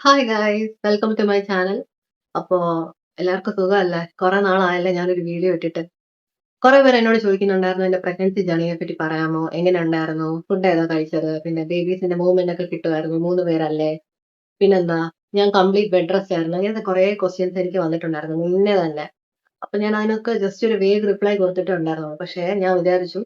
Hi guys welcome to my channel. അപ്പോ എല്ലാവർക്കും സുഖമല്ലേ? കുറെ നാളായല്ലേ ഞാനൊരു വീഡിയോ ഇട്ടിട്ട്. കുറെ പേര് എന്നോട് ചോദിക്കുന്നുണ്ടായിരുന്നു എന്റെ പ്രഗ്നൻസി ജേർണിയെ പറ്റി പറയാമോ? എങ്ങനെ ഉണ്ടായിരുന്നു? ഫുഡ് ഏതാ കഴിച്ചത്? പിന്നെ ബേബീസിന്റെ മൂവ്മെന്റ് ഒക്കെ കിട്ടുമായിരുന്നു. 3 പേരല്ലേ? പിന്നെന്താ? ഞാൻ കംപ്ലീറ്റ് ബെഡ് റെസ്റ്റ് ആയിരുന്നു. അങ്ങനത്തെ കുറെ ക്വസ്റ്റ്യൻസ് എനിക്ക് വന്നിട്ടുണ്ടായിരുന്നു മുന്നേ തന്നെ. അപ്പൊ ഞാൻ അതിനൊക്കെ ജസ്റ്റ് ഒരു വേഗ് റിപ്ലൈ കൊടുത്തിട്ടുണ്ടായിരുന്നു. പക്ഷേ ഞാൻ വിചാരിച്ചു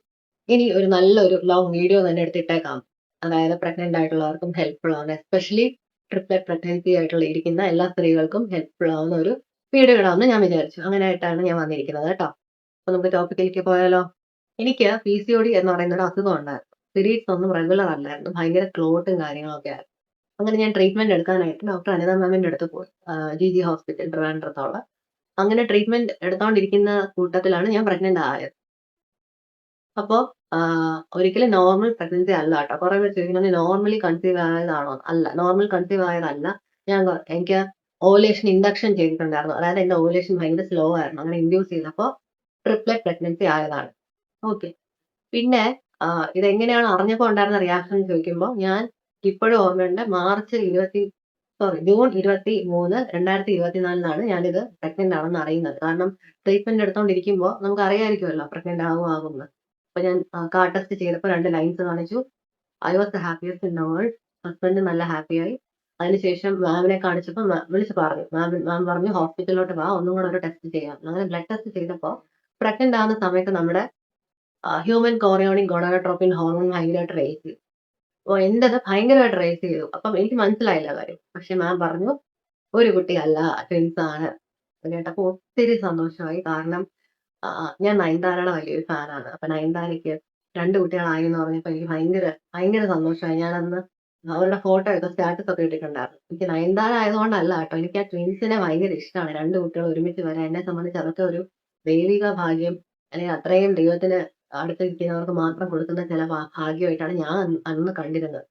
ഇനി ഒരു നല്ലൊരു ലോങ് വീഡിയോ തന്നെ എടുത്തിട്ടേക്കാം. അതായത് പ്രഗ്നന്റ് ആയിട്ടുള്ളവർക്കും ഹെൽപ്ഫുൾ ആവുന്ന എസ്പെഷ്യലി ട്രിപ്ലറ്റ് പ്രഗ്നൻസി ആയിട്ടുള്ള ഇരിക്കുന്ന എല്ലാ സ്ത്രീകൾക്കും ഹെൽപ്ഫുൾ ആവുന്ന ഒരു വീഡിയോ ഇടാമെന്ന് ഞാൻ വിചാരിച്ചു. അങ്ങനെയായിട്ടാണ് ഞാൻ വന്നിരിക്കുന്നത് കേട്ടോ. അപ്പൊ നമുക്ക് ടോപ്പിക്കിലേക്ക് പോയാലോ? എനിക്ക് PCOD എന്ന് പറയുന്ന ഒരു അസുഖം ഉണ്ടായിരുന്നു. പീരീഡ്സ് ഒന്നും റെഗുലർ അല്ലായിരുന്നു. ഭയങ്കര ക്ലോട്ടും കാര്യങ്ങളൊക്കെ ആയിരുന്നു. അങ്ങനെ ഞാൻ ട്രീറ്റ്മെന്റ് എടുക്കാനായിട്ട് ഡോക്ടർ അനിത മാമിന്റെ അടുത്ത് പോയി. GG ഹോസ്പിറ്റൽ ട്രിവാൻഡ്രത്തുള്ള. അങ്ങനെ ട്രീറ്റ്മെന്റ് എടുത്തോണ്ടിരിക്കുന്ന കൂട്ടത്തിലാണ് ഞാൻ പ്രഗ്നന്റ് ആയത്. അപ്പൊ ഒരിക്കലും നോർമൽ പ്രഗ്നൻസി അല്ല ട്ടോ. കുറെ പേര് ചോദിക്കുന്നത് നോർമലി കൺസീവ് ആയതാണോ? അല്ല. നോർമൽ കൺസീവ് ആയതല്ല. എനിക്ക് ഓവുലേഷൻ ഇൻഡക്ഷൻ ചെയ്തിട്ടുണ്ടായിരുന്നു. അതായത് എന്റെ ഓവുലേഷൻ ഭയങ്കര സ്ലോ ആയിരുന്നു. അങ്ങനെ ഇൻഡ്യൂസ് ചെയ്തപ്പോ ട്രിപ്ലറ്റ് പ്രഗ്നൻസി ആയതാണ്. ഓക്കെ. പിന്നെ ഇതെങ്ങനെയാണ് അറിഞ്ഞപ്പോ ഉണ്ടായിരുന്ന റിയാക്ഷൻ എന്ന് ചോദിക്കുമ്പോ, ഞാൻ ഇപ്പോഴും ഓർമ്മയുണ്ട് ജൂൺ 23, 2024 ഞാനിത് പ്രഗ്നന്റ് ആണെന്ന് അറിയുന്നത്. കാരണം ട്രീറ്റ്മെന്റ് എടുത്തോണ്ടിരിക്കുമ്പോ നമുക്ക് അറിയായിരിക്കുമല്ലോ പ്രഗ്നന്റ് ആകുമെന്ന്. അപ്പൊ ഞാൻ കാർഡ് ടെസ്റ്റ് ചെയ്തപ്പോ 2 ലൈൻസ് കാണിച്ചു. I was the happiest in the world. Husband നല്ല ഹാപ്പിയായി. അതിനുശേഷം മാമിനെ കാണിച്ചപ്പോ വിളിച്ച് പറഞ്ഞു. മാം പറഞ്ഞു ഹോസ്പിറ്റലിലോട്ട് വാ ഒന്നും കൂടെ ഒരു ടെസ്റ്റ് ചെയ്യാം. അങ്ങനെ ബ്ലഡ് ടെസ്റ്റ് ചെയ്തപ്പോ പ്രഗ്നന്റ് ആവുന്ന സമയത്ത് നമ്മുടെ ഹ്യൂമൻ കോറിയോണിക് ഗോണഡോട്രോപിൻ ഹോർമോൺ ഭയങ്കരമായിട്ട് റേസ് ചെയ്തു. ഓ എന്റേത് ഭയങ്കരമായിട്ട് റേസ് ചെയ്തു. അപ്പം എനിക്ക് മനസ്സിലായില്ല കാര്യം. പക്ഷെ മാം പറഞ്ഞു ഒരു കുട്ടിയല്ല ട്വിൻസ് ആണ്. അത് കേട്ടപ്പോ ഒത്തിരി സന്തോഷമായി. കാരണം ഞാൻ നയൻതാരയുടെ വലിയൊരു ഫാനാണ്. അപ്പൊ നയൻതാരയ്ക്ക് 2 കുട്ടികളായി എന്ന് പറഞ്ഞപ്പോ എനിക്ക് ഭയങ്കര ഭയങ്കര സന്തോഷമായി. ഞാനന്ന് അവരുടെ ഫോട്ടോ ഒക്കെ സ്റ്റാറ്റസ് ഒക്കെ ഇട്ടിട്ടുണ്ടായിരുന്നു. എനിക്ക് നയൻതാര ആയതുകൊണ്ടല്ല കേട്ടോ. എനിക്ക് ആ ട്വിൻസിനെ ഭയങ്കര ഇഷ്ടമാണ്. 2 കുട്ടികൾ ഒരുമിച്ച് വരാൻ എന്നെ സംബന്ധിച്ച് അതൊക്കെ ഒരു ദൈവിക ഭാഗ്യം അല്ലെങ്കിൽ അത്രയും ദൈവത്തിന് അടുത്ത് നിൽക്കുന്നവർക്ക് മാത്രം കൊടുക്കുന്ന ചില ഭാഗ്യമായിട്ടാണ് ഞാൻ അന്ന് കണ്ടിരുന്നത്.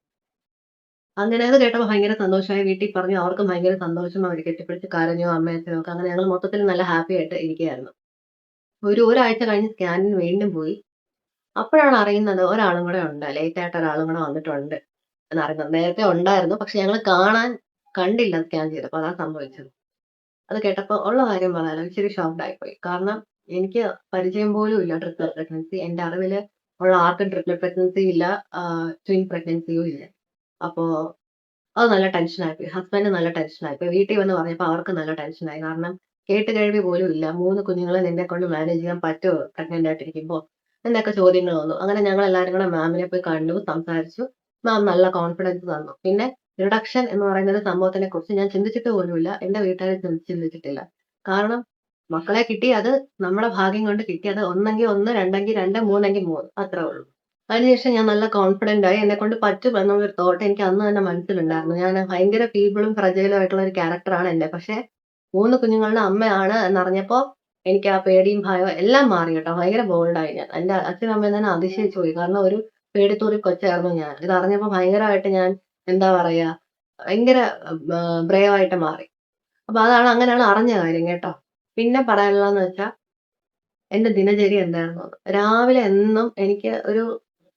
അങ്ങനെ അത് കേട്ടപ്പോ ഭയങ്കര സന്തോഷമായി. വീട്ടിൽ പറഞ്ഞു. അവർക്കും ഭയങ്കര സന്തോഷം. അവര് കെട്ടിപ്പിടിച്ച് കരഞ്ഞു. അമ്മയും അച്ഛനും ഒക്കെ. അങ്ങനെ ഞങ്ങൾ മൊത്തത്തിൽ നല്ല ഹാപ്പി ആയിട്ട് ഇരിക്കുകയായിരുന്നു. ഒരാഴ്ച കഴിഞ്ഞ് സ്കാനിന് വീണ്ടും പോയി. അപ്പോഴാണ് അറിയുന്നത് ഒരാളും കൂടെ ഉണ്ട്. ലേറ്റ് ആയിട്ട് ഒരാളും കൂടെ വന്നിട്ടുണ്ട് എന്നറിയുന്നത്. നേരത്തെ ഉണ്ടായിരുന്നു. പക്ഷെ ഞങ്ങള് കണ്ടില്ല സ്കാൻ ചെയ്തപ്പോ. അതാ സംഭവിച്ചത്. അത് കേട്ടപ്പോ ഉള്ള കാര്യം പറയാലോ ഇച്ചിരി ഷോക്ക്ഡ് ആയിപ്പോയി. കാരണം എനിക്ക് പരിചയം പോലും ഇല്ല ട്രിപ്ലറ്റ് പ്രഗ്നൻസി. എന്റെ അറിവില് ഉള്ള ആർക്കും ട്രിപ്ലറ്റ് പ്രഗ്നൻസി ഇല്ല. ട്വിൻ പ്രഗ്നൻസിയും ഇല്ല. അപ്പോ അത് നല്ല ടെൻഷനായിപ്പോയി. ഹസ്ബൻഡ് നല്ല ടെൻഷനായിപ്പോയി. വീട്ടിൽ വന്ന് പറഞ്ഞപ്പോ അവർക്ക് നല്ല ടെൻഷനായി. കാരണം കേട്ടുകേഴ്വി പോലും ഇല്ല. 3 കുഞ്ഞുങ്ങളെ നിന്നെക്കൊണ്ട് മാനേജ് ചെയ്യാൻ പറ്റുമോ പ്രഗ്നന്റ് ആയിട്ടിരിക്കുമ്പോ? എന്നൊക്കെ ചോദ്യങ്ങൾ വന്നു. അങ്ങനെ ഞങ്ങളെല്ലാരും കൂടെ മാമിനെ പോയി കണ്ടു, സംസാരിച്ചു. മാം നല്ല കോൺഫിഡൻസ് തന്നു. പിന്നെ റിഡക്ഷൻ എന്ന് പറയുന്ന ഒരു സംഭവത്തിനെ കുറിച്ച് ഞാൻ ചിന്തിച്ചിട്ട് പോലുമില്ല. എന്റെ വീട്ടുകാരും ചിന്തിച്ചിട്ടില്ല. കാരണം മക്കളെ കിട്ടി അത് നമ്മുടെ ഭാഗ്യം കൊണ്ട് കിട്ടി. അത് ഒന്നെങ്കിൽ 1, രണ്ടെങ്കിൽ 2, മൂന്നെങ്കിൽ 3 അത്രേ ഉള്ളൂ. അതിനുശേഷം ഞാൻ നല്ല കോൺഫിഡന്റ് ആയി. എന്നെക്കൊണ്ട് പറ്റും എന്നുള്ളൊരു തോട്ട് എനിക്ക് അന്ന് തന്നെ മനസ്സിലുണ്ടായിരുന്നു. ഞാൻ ഭയങ്കര ഫീബിളും ഫ്രജൈലും ആയിട്ടുള്ള ഒരു ക്യാരക്ടറാണ് എന്റെ. പക്ഷെ 3 കുഞ്ഞുങ്ങളുടെ അമ്മയാണ് എന്നറിഞ്ഞപ്പോ എനിക്ക് ആ പേടിയും ഭയവും എല്ലാം മാറി കേട്ടോ. ഭയങ്കര ബോൾഡായി ഞാൻ. എന്റെ അച്ഛനും അമ്മയും തന്നെ അതിശയിച്ചു പോയി. കാരണം ഒരു പേടിത്തൂറി കൊച്ചായിരുന്നു ഞാൻ. ഇതറിഞ്ഞപ്പോ ഭയങ്കരമായിട്ട് ഞാൻ എന്താ പറയാ ഭയങ്കര ബ്രേവ് ആയിട്ട് മാറി. അപ്പൊ അങ്ങനെയാണ് അറിഞ്ഞ കാര്യം കേട്ടോ. പിന്നെ പറയാനുള്ളതെന്ന് വെച്ചാ എന്റെ ദിനചര്യ എന്തായിരുന്നുന്ന്. രാവിലെ എന്നും എനിക്ക് ഒരു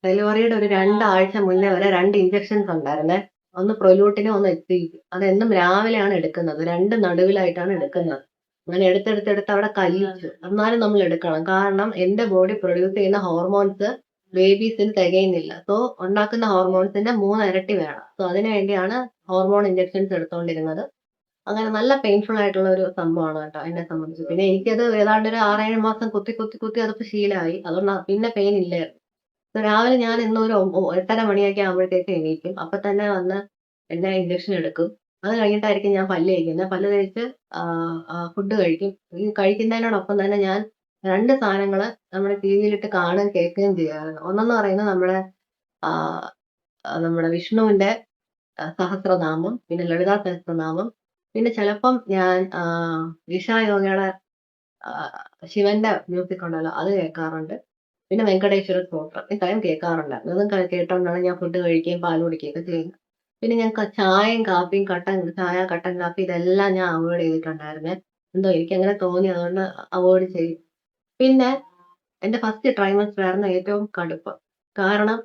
ഡെലിവറിയുടെ ഒരു 2 ആഴ്ച മുന്നേ വരെ 2 ഇൻജെക്ഷൻസ് ഉണ്ടായിരുന്നേ. ഒന്ന് പ്രൊലൂട്ടിനും, ഒന്ന് എച്ച്.സി.ജി. അതെന്നും രാവിലെയാണ് എടുക്കുന്നത്. 2 നടുവിലായിട്ടാണ് എടുക്കുന്നത്. അങ്ങനെ എടുത്തെടുത്തെടുത്ത് അവിടെ കല്ലിച്ചു. എന്നാലും നമ്മൾ എടുക്കണം. കാരണം എന്റെ ബോഡി പ്രൊഡ്യൂസ് ചെയ്യുന്ന ഹോർമോൺസ് ബേബീസിന് തികയുന്നില്ല. സോ ഉണ്ടാക്കുന്ന ഹോർമോൺസിന്റെ 3 ഇരട്ടി വേണം. സോ അതിനു വേണ്ടിയാണ് ഹോർമോൺ ഇൻജെക്ഷൻസ് എടുത്തോണ്ടിരുന്നത്. അങ്ങനെ നല്ല പെയിൻഫുൾ ആയിട്ടുള്ള ഒരു സംഭവമാണ് കേട്ടോ എന്നെ സംബന്ധിച്ച്. പിന്നെ എനിക്കത് ഏതാണ്ട് ഒരു 6, 7 മാസം കുത്തി, കുത്തി, കുത്തി അതിപ്പോ ശീലമായി. അതുകൊണ്ട് പിന്നെ പെയിൻ ഇല്ലായിരുന്നു. രാവിലെ ഞാൻ എന്നും ഒരു 8:30 മണിയൊക്കെ ആകുമ്പോഴത്തേക്ക് എണീക്കും. അപ്പൊ തന്നെ വന്ന് എന്റെ ഇഞ്ചക്ഷൻ എടുക്കും. അത് കഴിഞ്ഞിട്ടായിരിക്കും ഞാൻ പല്ല് തേക്കുന്നത്. പല്ല് തേച്ച് ഫുഡ് കഴിക്കും. ഈ കഴിക്കുന്നതിനോടൊപ്പം തന്നെ ഞാൻ 2 സാധനങ്ങള് നമ്മുടെ ടിവിയിലിട്ട് കാണുകയും കേൾക്കുകയും ചെയ്യാറുണ്ട്. ഒന്നെന്ന് പറയുന്നത് ആഹ് നമ്മുടെ വിഷ്ണുവിന്റെ സഹസ്രനാമം, പിന്നെ ലളിതാ സഹസ്രനാമം, പിന്നെ ചിലപ്പം ഞാൻ ഇഷ യോഗയുടെ ശിവന്റെ മ്യൂസിക് ഉണ്ടല്ലോ അത് കേൾക്കാറുണ്ട്. പിന്നെ വെങ്കടേശ്വര സ്തോത്രം ഇത്രയും കേൾക്കാറുണ്ടായിരുന്നു. അതും കേട്ടോണ്ടാണ് ഞാൻ ഫുഡ് കഴിക്കുകയും പാല് കുടിക്കുകയൊക്കെ ചെയ്യുന്നത്. പിന്നെ ഞാൻ ചായയും കാപ്പിയും ചായ, കട്ടൻ കാപ്പി ഇതെല്ലാം ഞാൻ അവോയ്ഡ് ചെയ്തിട്ടുണ്ടായിരുന്നേ. എന്തോ എനിക്കങ്ങനെ തോന്നി അതുകൊണ്ട് അവോയ്ഡ് ചെയ്യും. പിന്നെ എന്റെ ഫസ്റ്റ് ട്രൈമസ്റ്റർ ആയിരുന്നു ഏറ്റവും കടുപ്പം. കാരണം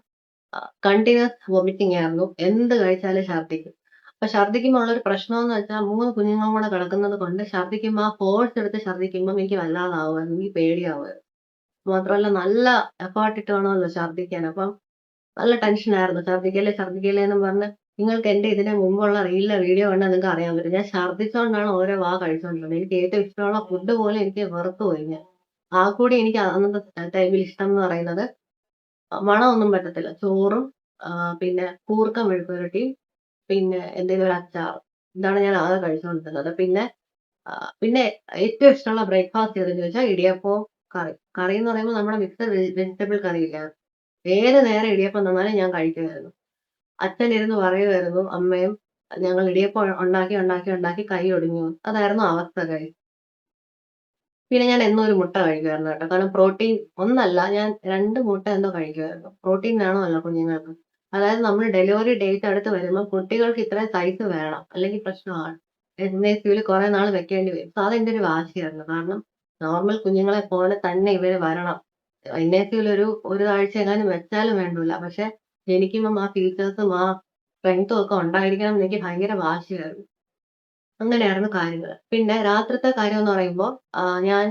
കണ്ടിന്യൂസ് വൊമിറ്റിംഗ് ആയിരുന്നു. എന്ത് കഴിച്ചാലും ഛർദ്ദിക്കും. അപ്പൊ ഛർദ്ദിക്കുമ്പോൾ ഉള്ളൊരു പ്രശ്നമെന്ന് വെച്ചാൽ 3 കുഞ്ഞുങ്ങളും കൂടെ കിടക്കുന്നത് കൊണ്ട് ഛർദ്ദിക്കുമ്പോൾ ആ ഫോഴ്സ് എടുത്ത് ഛർദ്ദിക്കുമ്പോൾ എനിക്ക് വല്ലാതാവുമായിരുന്നു. എനിക്ക് പേടിയാവുമായിരുന്നു. മാത്രമല്ല നല്ല എഫേർട്ട് ഇട്ട് വേണമല്ലോ ഛർദ്ദിക്കാൻ. അപ്പം നല്ല ടെൻഷനായിരുന്നു. ഛർദ്ദിക്കല്ലേ ഛർദ്ദിക്കല്ലേ എന്നും പറഞ്ഞ് നിങ്ങൾക്ക് എന്റെ ഇതിന് മുമ്പുള്ള റീലിലെ വീഡിയോ കണ്ടാൽ നിങ്ങൾക്ക് അറിയാൻ പറ്റും. ഞാൻ ഛർദ്ദിച്ചുകൊണ്ടാണ് ഓരോ കഴിച്ചുകൊണ്ടിരുന്നത്. എനിക്ക് ഏറ്റവും ഇഷ്ടമുള്ള ഫുഡ് പോലും എനിക്ക് വെറുത്തു പോയി ഞാൻ. ആകെക്കൂടി എനിക്ക് അന്നത്തെ ടൈമിൽ ഇഷ്ടം എന്ന് പറയുന്നത് മണമൊന്നും പറ്റത്തില്ല. ചോറും പിന്നെ കൂർക്ക മെഴുക്ക് പുരട്ടിയും പിന്നെ എന്തെങ്കിലും ഒരു അച്ചാറും. ഇതാണ് ഞാൻ ആകെ കഴിച്ചുകൊണ്ടിരുന്നത്. പിന്നെ ഏറ്റവും ഇഷ്ടമുള്ള ബ്രേക്ക്ഫാസ്റ്റ് ഏതെന്ന് ചോദിച്ചാൽ ഇടിയപ്പവും കറി. കറി എന്ന് പറയുമ്പോൾ നമ്മുടെ മിക്സഡ് വെജിറ്റബിൾ കറിയില്ലേ, ഏത് നേരം ഇടിയപ്പം തന്നാലും ഞാൻ കഴിക്കുമായിരുന്നു. അച്ഛനിരുന്ന് പറയുമായിരുന്നു, അമ്മയും ഞങ്ങൾ ഇടിയപ്പം ഉണ്ടാക്കി ഉണ്ടാക്കി ഉണ്ടാക്കി കൈ ഒടിഞ്ഞു. അതായിരുന്നു അവസ്ഥ പിന്നെ ഞാൻ എന്നും ഒരു മുട്ട കഴിക്കുമായിരുന്നു കേട്ടോ. കാരണം പ്രോട്ടീൻ ഒന്നല്ല, ഞാൻ 2 മുട്ട എന്തോ കഴിക്കുമായിരുന്നു. പ്രോട്ടീൻ വേണമല്ലോ കുഞ്ഞുങ്ങൾക്ക്. അതായത് നമ്മൾ ഡെലിവറി ഡേറ്റ് അടുത്ത് വരുമ്പോൾ കുട്ടികൾക്ക് ഇത്രയും സൈസ് വേണം. അല്ലെങ്കിൽ പ്രശ്നമാണ്. NICUവിൽ കുറെ നാൾ വെക്കേണ്ടി വരും. സോ അതെന്റെ ഒരു വാശിയായിരുന്നു. കാരണം നോർമൽ കുഞ്ഞുങ്ങളെ പോലെ തന്നെ ഇവര് വരണം. NICUവിൽ ഒരു ആഴ്ച എങ്ങാനും വെച്ചാലും വേണ്ടൂല. പക്ഷെ ജനിക്കുമ്പം ആ ഫീച്ചേഴ്സും ആ സ്ട്രെങ്ത്തും ഒക്കെ ഉണ്ടായിരിക്കണം എന്ന് എനിക്ക് ഭയങ്കര വാശിയായിരുന്നു. അങ്ങനെയായിരുന്നു കാര്യങ്ങള്. പിന്നെ രാത്രിത്തെ കാര്യമെന്ന് പറയുമ്പോ ഞാൻ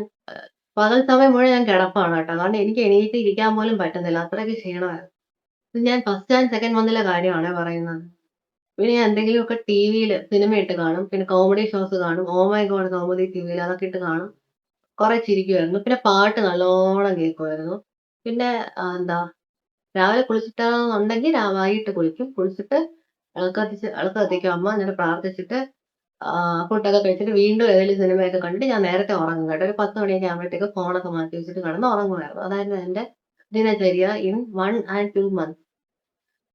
പകൽ സമയം മുഴുവൻ ഞാൻ കിടപ്പാണ് കേട്ടോ. കാരണം എനിക്ക് എണീറ്റ് ഇരിക്കാൻ പോലും പറ്റുന്നില്ല. അത്രയ്ക്ക് ക്ഷീണമായിരുന്നു. ഇത് ഞാൻ ഫസ്റ്റ് ആൻഡ് സെക്കൻഡ് മന്തിലെ കാര്യമാണേ പറയുന്നത്. പിന്നെ ഞാൻ എന്തെങ്കിലുമൊക്കെ ടിവിയില് സിനിമ ഇട്ട് കാണും. പിന്നെ കോമഡി ഷോസ് കാണും. ഓ മൈ ഗോഡ് കൗമുദി ടിവിയിൽ അതൊക്കെ ഇട്ട് കാണും. കുറെ ചിരിക്കുമായിരുന്നു. പിന്നെ പാട്ട് നല്ലോണം കേൾക്കുമായിരുന്നു. പിന്നെ എന്താ രാവിലെ കുളിച്ചിട്ടാണെന്നുണ്ടെങ്കിൽ വൈകിട്ട് കുളിക്കും. കുളിച്ചിട്ട് വിളക്ക് കത്തിക്കും അമ്മ. എന്നിട്ട് പ്രാർത്ഥിച്ചിട്ട് ഫുഡൊക്കെ കഴിച്ചിട്ട് വീണ്ടും ഏതെങ്കിലും സിനിമയൊക്കെ കണ്ടിട്ട് ഞാൻ നേരത്തെ ഉറങ്ങും കേട്ടോ. ഒരു 10 മണിയൊക്കെ ആകുമ്പോഴത്തേക്ക് ഫോണൊക്കെ മാറ്റി വെച്ചിട്ട് കിടന്ന് ഉറങ്ങുമായിരുന്നു. അതായിരുന്നു എന്റെ ദിനചര്യ in 1 and 2 months.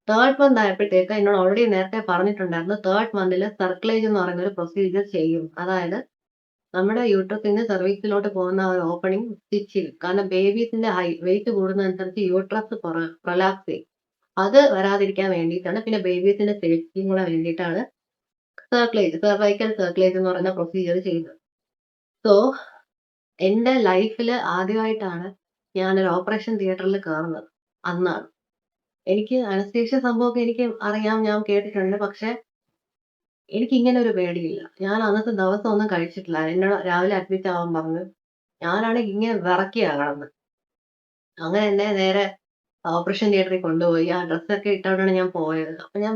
Third month ആയപ്പോഴത്തേക്ക് എന്നോട് ഓൾറെഡി നേരത്തെ പറഞ്ഞിട്ടുണ്ടായിരുന്നു, തേർഡ് മന്തിൽ സർക്കുലേജ് എന്ന് പറയുന്ന ഒരു പ്രൊസീജിയർ ചെയ്യും. അതായത് നമ്മുടെ യൂട്രസിന്ന് സെർവിക്സിലോട്ട് പോകുന്ന ഒരു ഓപ്പണിംഗ് സ്റ്റിച്ച് ചെയ്യും. കാരണം ബേബീസിന്റെ വെയിറ്റ് കൂടുന്നതനുസരിച്ച് യൂട്രസ് പ്രൊലാപ്സ് ചെയ്യും. അത് വരാതിരിക്കാൻ വേണ്ടിയിട്ടാണ്. പിന്നെ ബേബീസിന്റെ സേഫ്റ്റിയും കൂടെ വേണ്ടിയിട്ടാണ് സർവൈക്കൽ സർക്കുലേജ് എന്ന് പറയുന്ന പ്രൊസീജിയർ ചെയ്യുന്നത്. സോ എന്റെ ലൈഫില് ആദ്യമായിട്ടാണ് ഞാനൊരു ഓപ്പറേഷൻ തിയേറ്ററിൽ കയറുന്നത്. അന്നാണ്. എനിക്ക് അനസ്തേഷ്യ സംഭവമൊക്കെ എനിക്ക് അറിയാം, ഞാൻ കേട്ടിട്ടുണ്ട്. പക്ഷെ എനിക്ക് ഇങ്ങനെ ഒരു പേടിയില്ല. ഞാൻ അന്നത്തെ ദിവസം ഒന്നും കഴിച്ചിട്ടില്ല. എന്നോട് രാവിലെ അഡ്മിറ്റ് ആവാൻ പറഞ്ഞു. ഞാനാണെങ്കിൽ ഇങ്ങനെ വിറയ്ക്കാ കിടന്ന്. അങ്ങനെ എന്നെ നേരെ ഓപ്പറേഷൻ തിയേറ്ററിൽ കൊണ്ടുപോയി. ആ ഡ്രസ്സൊക്കെ ഇട്ടോണ്ടാണ് ഞാൻ പോയത്. അപ്പൊ ഞാൻ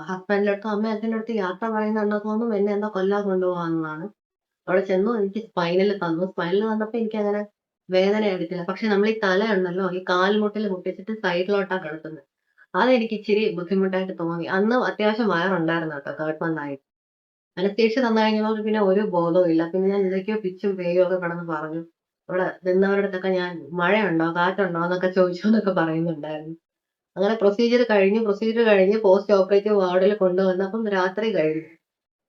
ഹസ്ബൻഡിന്റെ അടുത്തും അമ്മ അച്ഛന്റെ അടുത്ത് യാത്ര പറയുന്നുണ്ടെന്ന് തോന്നുന്നു എന്നെ എന്താ കൊല്ലാൻ കൊണ്ടുപോകാന്നാണ്. അവിടെ ചെന്നു എനിക്ക് സ്പൈനൽ തന്നു. സ്പൈനൽ തന്നപ്പോ എനിക്കങ്ങനെ വേദന എടുത്തില്ല. പക്ഷെ നമ്മൾ ഈ തല ഉണ്ടല്ലോ, ഈ കാൽമുട്ടിൽ മുട്ടിച്ചിട്ട് സൈഡിലോട്ടാ കിടക്കുന്നത്. അതെനിക്ക് ഇച്ചിരി ബുദ്ധിമുട്ടായിട്ട് തോന്നി. അന്ന് അത്യാവശ്യം വയറുണ്ടായിരുന്നു കേട്ടോ തേർഡ് മന്ത് ആയിട്ട്. അനസ്തേഷ്യ തന്നു കഴിഞ്ഞപ്പോൾ പിന്നെ ഒരു ബോധവും ഇല്ല. പിന്നെ ഞാൻ എന്തൊക്കെയോ പിച്ചും പേയും ഒക്കെ കിടന്ന് പറഞ്ഞു. അവിടെ നിന്നവരുടെ അടുത്തൊക്കെ ഞാൻ മഴയുണ്ടോ കാറ്റുണ്ടോ എന്നൊക്കെ ചോദിച്ചു എന്നൊക്കെ പറയുന്നുണ്ടായിരുന്നു. അങ്ങനെ പ്രൊസീജിയർ കഴിഞ്ഞ് പോസ്റ്റ് ഓപ്പറേറ്റീവ് വാർഡിൽ കൊണ്ടുവന്നപ്പം രാത്രി കഴിഞ്ഞു.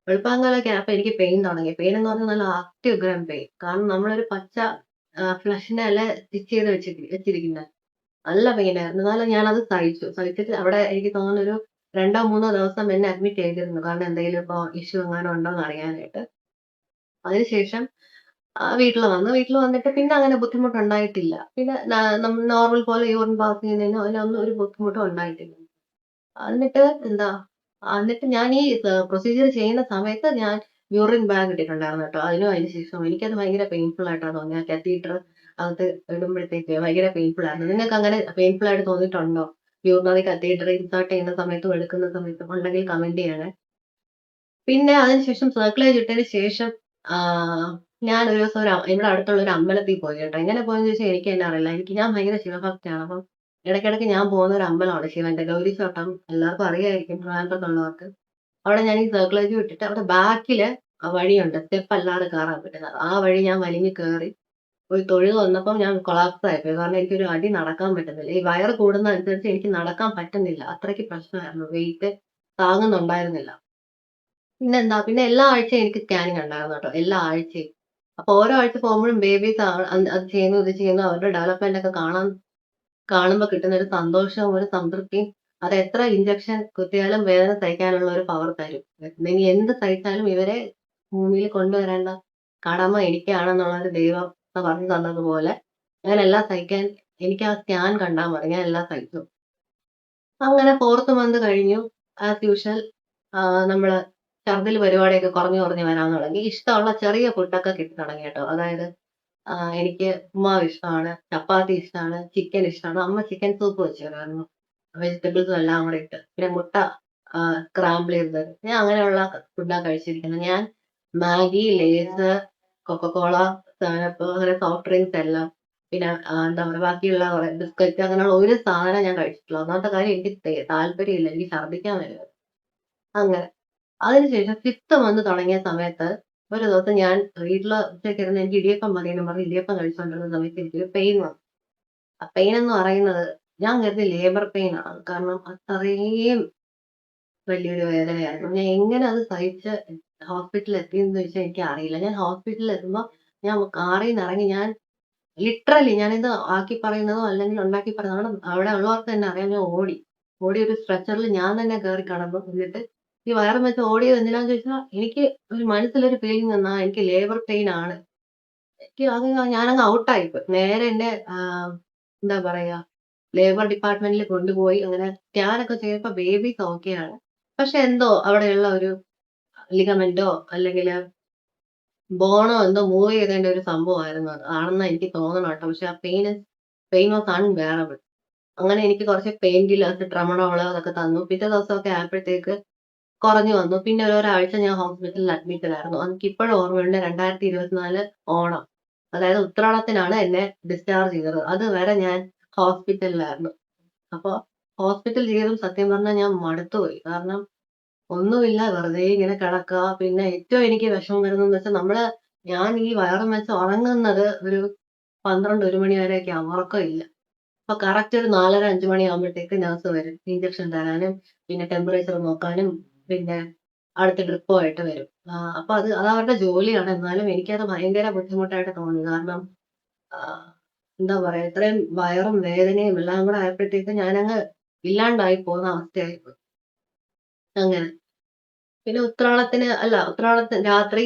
വെളുപ്പാങ്കാലമൊക്കെ ആയപ്പോ എനിക്ക് പെയിൻ തുടങ്ങി. പെയിൻ എന്ന് പറഞ്ഞാൽ നല്ല അത്യുഗ്രം പെയിൻ. കാരണം നമ്മളൊരു പച്ച ഫ്ലഷിനെ അല്ലേ സ്റ്റിച്ച് ചെയ്ത് വെച്ചിരിക്കുന്നത്. നല്ല പെയിനായിരുന്നു. എന്നാലും ഞാനത് സഹിച്ചു. സഹിച്ചിട്ട് അവിടെ എനിക്ക് തോന്നുന്നു ഒരു 2ഓ 3ഓ ദിവസം എന്നെ അഡ്മിറ്റ് ചെയ്തിരുന്നു. കാരണം എന്തെങ്കിലും ഇപ്പൊ ഇഷ്യൂ എങ്ങാനും ഉണ്ടോ എന്ന് അറിയാനായിട്ട്. അതിനുശേഷം വീട്ടിൽ വന്നു. വീട്ടിൽ വന്നിട്ട് പിന്നെ അങ്ങനെ ബുദ്ധിമുട്ടുണ്ടായിട്ടില്ല. പിന്നെ നമ്മൾ നോർമൽ പോലെ യൂറിൻ പാസ് ചെയ്യുന്നതിനോ അതിനൊന്നും ഒരു ബുദ്ധിമുട്ടും ഉണ്ടായിട്ടില്ല. എന്നിട്ട് എന്താ എന്നിട്ട് ഞാൻ ഈ പ്രൊസീജിയർ ചെയ്യുന്ന സമയത്ത് ഞാൻ യൂറിൻ ബാഗ് ഇട്ടിട്ടുണ്ടായിരുന്നു കേട്ടോ. അതിന് ശേഷവും എനിക്കത് ഭയങ്കര പെയിൻഫുൾ ആയിട്ടാണ് തോന്നിയത്. ആ കത്തീറ്റർ അകത്ത് ഇടുമ്പോഴത്തേക്ക് ഭയങ്കര പെയിൻഫുൾ ആയിരുന്നു. നിങ്ങൾക്ക് അങ്ങനെ പെയിൻഫുൾ ആയിട്ട് തോന്നിയിട്ടുണ്ടോ? യൂറിനറി കത്തീറ്റർ ഇൻസേർട്ട് ചെയ്യുന്ന സമയത്തും എടുക്കുന്ന സമയത്തും ഉണ്ടെങ്കിൽ കമന്റ് ചെയ്യണേ. പിന്നെ അതിനുശേഷം സർക്കുലേറ്റ് ഇട്ടതിന് ശേഷം ഞാൻ ഒരു ദിവസം ഇവിടെ അടുത്തുള്ള ഒരു അമ്പലത്തിൽ പോയി കേട്ടോ. എങ്ങനെ പോയെന്ന് ചോദിച്ചാൽ എനിക്ക് തന്നെ അറിയില്ല. ഞാൻ ഭയങ്കര ശിവഭക്തയാണ്. അപ്പം ഇടയ്ക്കിടയ്ക്ക് ഞാൻ പോകുന്ന ഒരു അമ്പലമാണ് ശിവന്റെ ഗൗരീശോട്ടം. എല്ലാവർക്കും അറിയായിരിക്കും ട്രിവാൻഡ്രത്തുള്ളവർക്ക്. അവിടെ ഞാൻ ഈ സർക്കുലേറ്റ് വിട്ടിട്ട് അവിടെ ബാക്കില് വഴിയുണ്ട്. സ്റ്റെപ്പ് അല്ലാതെ കയറാൻ പറ്റുന്നത്. ആ വഴി ഞാൻ വലിഞ്ഞു കയറി പോയി തൊഴുത് വന്നപ്പം ഞാൻ കൊളാപ്സ് ആയിപ്പോയി. കാരണം എനിക്കൊരു അടി നടക്കാൻ പറ്റുന്നില്ല. ഈ വയറ് കൂടുന്നതനുസരിച്ച് എനിക്ക് നടക്കാൻ പറ്റുന്നില്ല. അത്രയ്ക്ക് പ്രശ്നമായിരുന്നു. വെയിറ്റ് താങ്ങുന്നുണ്ടായിരുന്നില്ല. പിന്നെന്താ, പിന്നെ എല്ലാ ആഴ്ചയും എനിക്ക് സ്കാനിങ് ഉണ്ടായിരുന്നു കേട്ടോ. എല്ലാ ആഴ്ചയും. അപ്പൊ ഓരോ ആഴ്ച പോകുമ്പോഴും ബേബീസ് അത് ചെയ്യുന്നു ഇത് ചെയ്യുന്നു അവരുടെ ഡെവലപ്മെന്റ് ഒക്കെ കാണുമ്പോ കിട്ടുന്ന ഒരു സന്തോഷവും ഒരു സംതൃപ്തിയും അത് എത്ര ഇഞ്ചക്ഷൻ കുത്തിയാലും വേദന സഹിക്കാനുള്ള ഒരു പവർ തരും. ഇനി എന്ത് സഹിച്ചാലും ഇവരെ ഭൂമിയിൽ കൊണ്ടുവരേണ്ട കടമ എനിക്കാണെന്നുള്ള ഒരു ദൈവം പറഞ്ഞു തന്നതുപോലെ ഞാൻ എല്ലാം സഹിക്കാൻ, എനിക്ക് ആ സ്കാൻ കണ്ടാൽ മതി, ഞാൻ എല്ലാം സഹിച്ചു. അങ്ങനെ ഫോർത്ത് മന്ത് കഴിഞ്ഞു. ആസ് യൂഷ്വൽ നമ്മള് ഛർദിൽ പരിപാടിയൊക്കെ കുറഞ്ഞു കുറഞ്ഞു വരാൻ തുടങ്ങി. ഇഷ്ടമുള്ള ചെറിയ ഫുഡൊക്കെ കിട്ടി തുടങ്ങി കേട്ടോ. അതായത് എനിക്ക് ഉമ്മാവ് ഇഷ്ടമാണ്, ചപ്പാത്തി ഇഷ്ടമാണ്, ചിക്കൻ ഇഷ്ടമാണ്. അമ്മ ചിക്കൻ സൂപ്പ് വെച്ച് തരുമായിരുന്നു. വെജിറ്റബിൾസും എല്ലാം കൂടെ ഇട്ട്. പിന്നെ മുട്ട സ്ക്രാമ്പിൾ ചെയ്ത് തരും. ഞാൻ അങ്ങനെയുള്ള ഫുഡാ കഴിച്ചിരിക്കുന്നത്. ഞാൻ മാഗി, ലേസ്, കൊക്കക്കോള, സെവനപ്പ് അങ്ങനെ സോഫ്റ്റ് ഡ്രിങ്ക്സ് എല്ലാം പിന്നെ എന്താ പറയുക ബാക്കിയുള്ള കുറെ ബിസ്ക്കറ്റ് അങ്ങനെയുള്ള ഒരു സാധനം ഞാൻ കഴിച്ചിട്ടില്ല. ഒന്നാമത്തെ കാര്യം എനിക്ക് താല്പര്യമില്ല. എനിക്ക് ഛർദ്ദിക്കാൻ വരുന്നത്. അങ്ങനെ. അതിനുശേഷം പിത്തം വന്ന് തുടങ്ങിയ സമയത്ത് ഒരു ദിവസം ഞാൻ വീട്ടില് ഉച്ചയ്ക്കിരുന്ന് എനിക്ക് ഇടിയപ്പം മതിയെന്ന് പറഞ്ഞ് ഇടിയപ്പം കഴിച്ചുകൊണ്ടിരുന്ന സമയത്ത് എനിക്കൊരു പെയിൻ വന്നു. ആ പെയിൻ എന്ന് പറയുന്നത് ഞാൻ കരുതി ലേബർ പെയിൻ ആണ്. കാരണം അത്രയും വലിയൊരു വേദനയായിരുന്നു. ഞാൻ എങ്ങനെ അത് സഹിച്ച് ഹോസ്പിറ്റലിൽ എത്തിയെന്ന് ചോദിച്ചാൽ എനിക്കറിയില്ല. ഞാൻ ഹോസ്പിറ്റലിൽ എത്തുമ്പോ ഞാൻ കാറിന്ന് ഇറങ്ങി ഞാൻ ലിറ്ററലി ഞാനിത് ആക്കി പറയുന്നതോ അല്ലെങ്കിൽ ഉണ്ടാക്കി പറയുന്നതോ അവിടെ ഉള്ളവർക്ക് തന്നെ അറിയാം ഞാൻ ഓടി. ഓടി ഒരു സ്ട്രെച്ചറിൽ ഞാൻ തന്നെ കേറി കിടന്നു. എന്നിട്ട് ഈ വയറും വെച്ച് ഓടിയത് എന്തിനാന്ന് ചോദിച്ചാൽ എനിക്ക് ഒരു മനസ്സിലൊരു ഫീലിംഗ് വന്നാ എനിക്ക് ലേബർ പെയിൻ ആണ്. എനിക്ക് അത് ഞാനങ്ങ് ഔട്ടായിപ്പോയി. നേരെ എന്റെ എന്താ പറയാ ലേബർ ഡിപ്പാർട്ട്മെന്റിൽ കൊണ്ടുപോയി അങ്ങനെ സ്കാനൊക്കെ ചെയ്തപ്പോ ബേബീസ് ഓക്കെയാണ്. പക്ഷെ എന്തോ അവിടെയുള്ള ഒരു ലിഗമെന്റോ അല്ലെങ്കില് ബോണോ എന്തോ മൂവ് ചെയ്തതിന്റെ ഒരു സംഭവമായിരുന്നു അത്. ആണെന്നാ എനിക്ക് തോന്നണം കേട്ടോ. പക്ഷെ ആ പെയിൻ വാസ് അൺബെയറബിൾ. അങ്ങനെ എനിക്ക് കുറച്ച് പെയിൻ കില്ലേഴ്സ് ട്രെമഡോള് അതൊക്കെ തന്നു. പിറ്റേ ദിവസമൊക്കെ ആയപ്പോഴത്തേക്ക് കുറഞ്ഞു വന്നു. പിന്നെ ഒരാഴ്ച ഞാൻ ഹോസ്പിറ്റലിൽ അഡ്മിറ്റഡ് ആയിരുന്നു. എനിക്കിപ്പോഴും ഓർമ്മയുണ്ട് 2024 ഓണം. അതായത് ഉത്രാടത്തിനാണ് എന്നെ ഡിസ്ചാർജ് ചെയ്തത്. അതുവരെ ഞാൻ ഹോസ്പിറ്റലിലായിരുന്നു. അപ്പൊ ഹോസ്പിറ്റൽ ജീവിതം സത്യം പറഞ്ഞാൽ ഞാൻ മടുത്തുപോയി. കാരണം ഒന്നുമില്ല വെറുതെ ഇങ്ങനെ കിടക്കുക. പിന്നെ ഏറ്റവും എനിക്ക് വിഷമം വരുന്നതെന്ന് വെച്ചാൽ ഞാൻ ഈ വയറും വെച്ച് ഉറങ്ങുന്നത് ഒരു 12, 1 മണി വരെയൊക്കെയാവും. ഉറക്കമില്ല. അപ്പൊ കറക്റ്റ് ഒരു 4:30, 5 മണിയാകുമ്പോഴത്തേക്ക് നഴ്സ് വരും. ഇഞ്ചക്ഷൻ തരാനും പിന്നെ ടെമ്പറേച്ചർ നോക്കാനും പിന്നെ അടുത്ത ഡ്രിപ്പുമായിട്ട് വരും. അപ്പൊ അത് അവരുടെ ജോലിയാണ്. എന്നാലും എനിക്കത് ഭയങ്കര ബുദ്ധിമുട്ടായിട്ട് തോന്നി. കാരണം ആഹ് എന്താ പറയാ ഇത്രയും വയറും വേദനയും എല്ലാം കൂടെ ആയപ്പോഴത്തേക്ക് ഞാനങ്ങ് ഇല്ലാണ്ടായി പോകുന്ന അവസ്ഥയായിപ്പോയി. അങ്ങനെ. പിന്നെ ഉത്രാടത്തിന് രാത്രി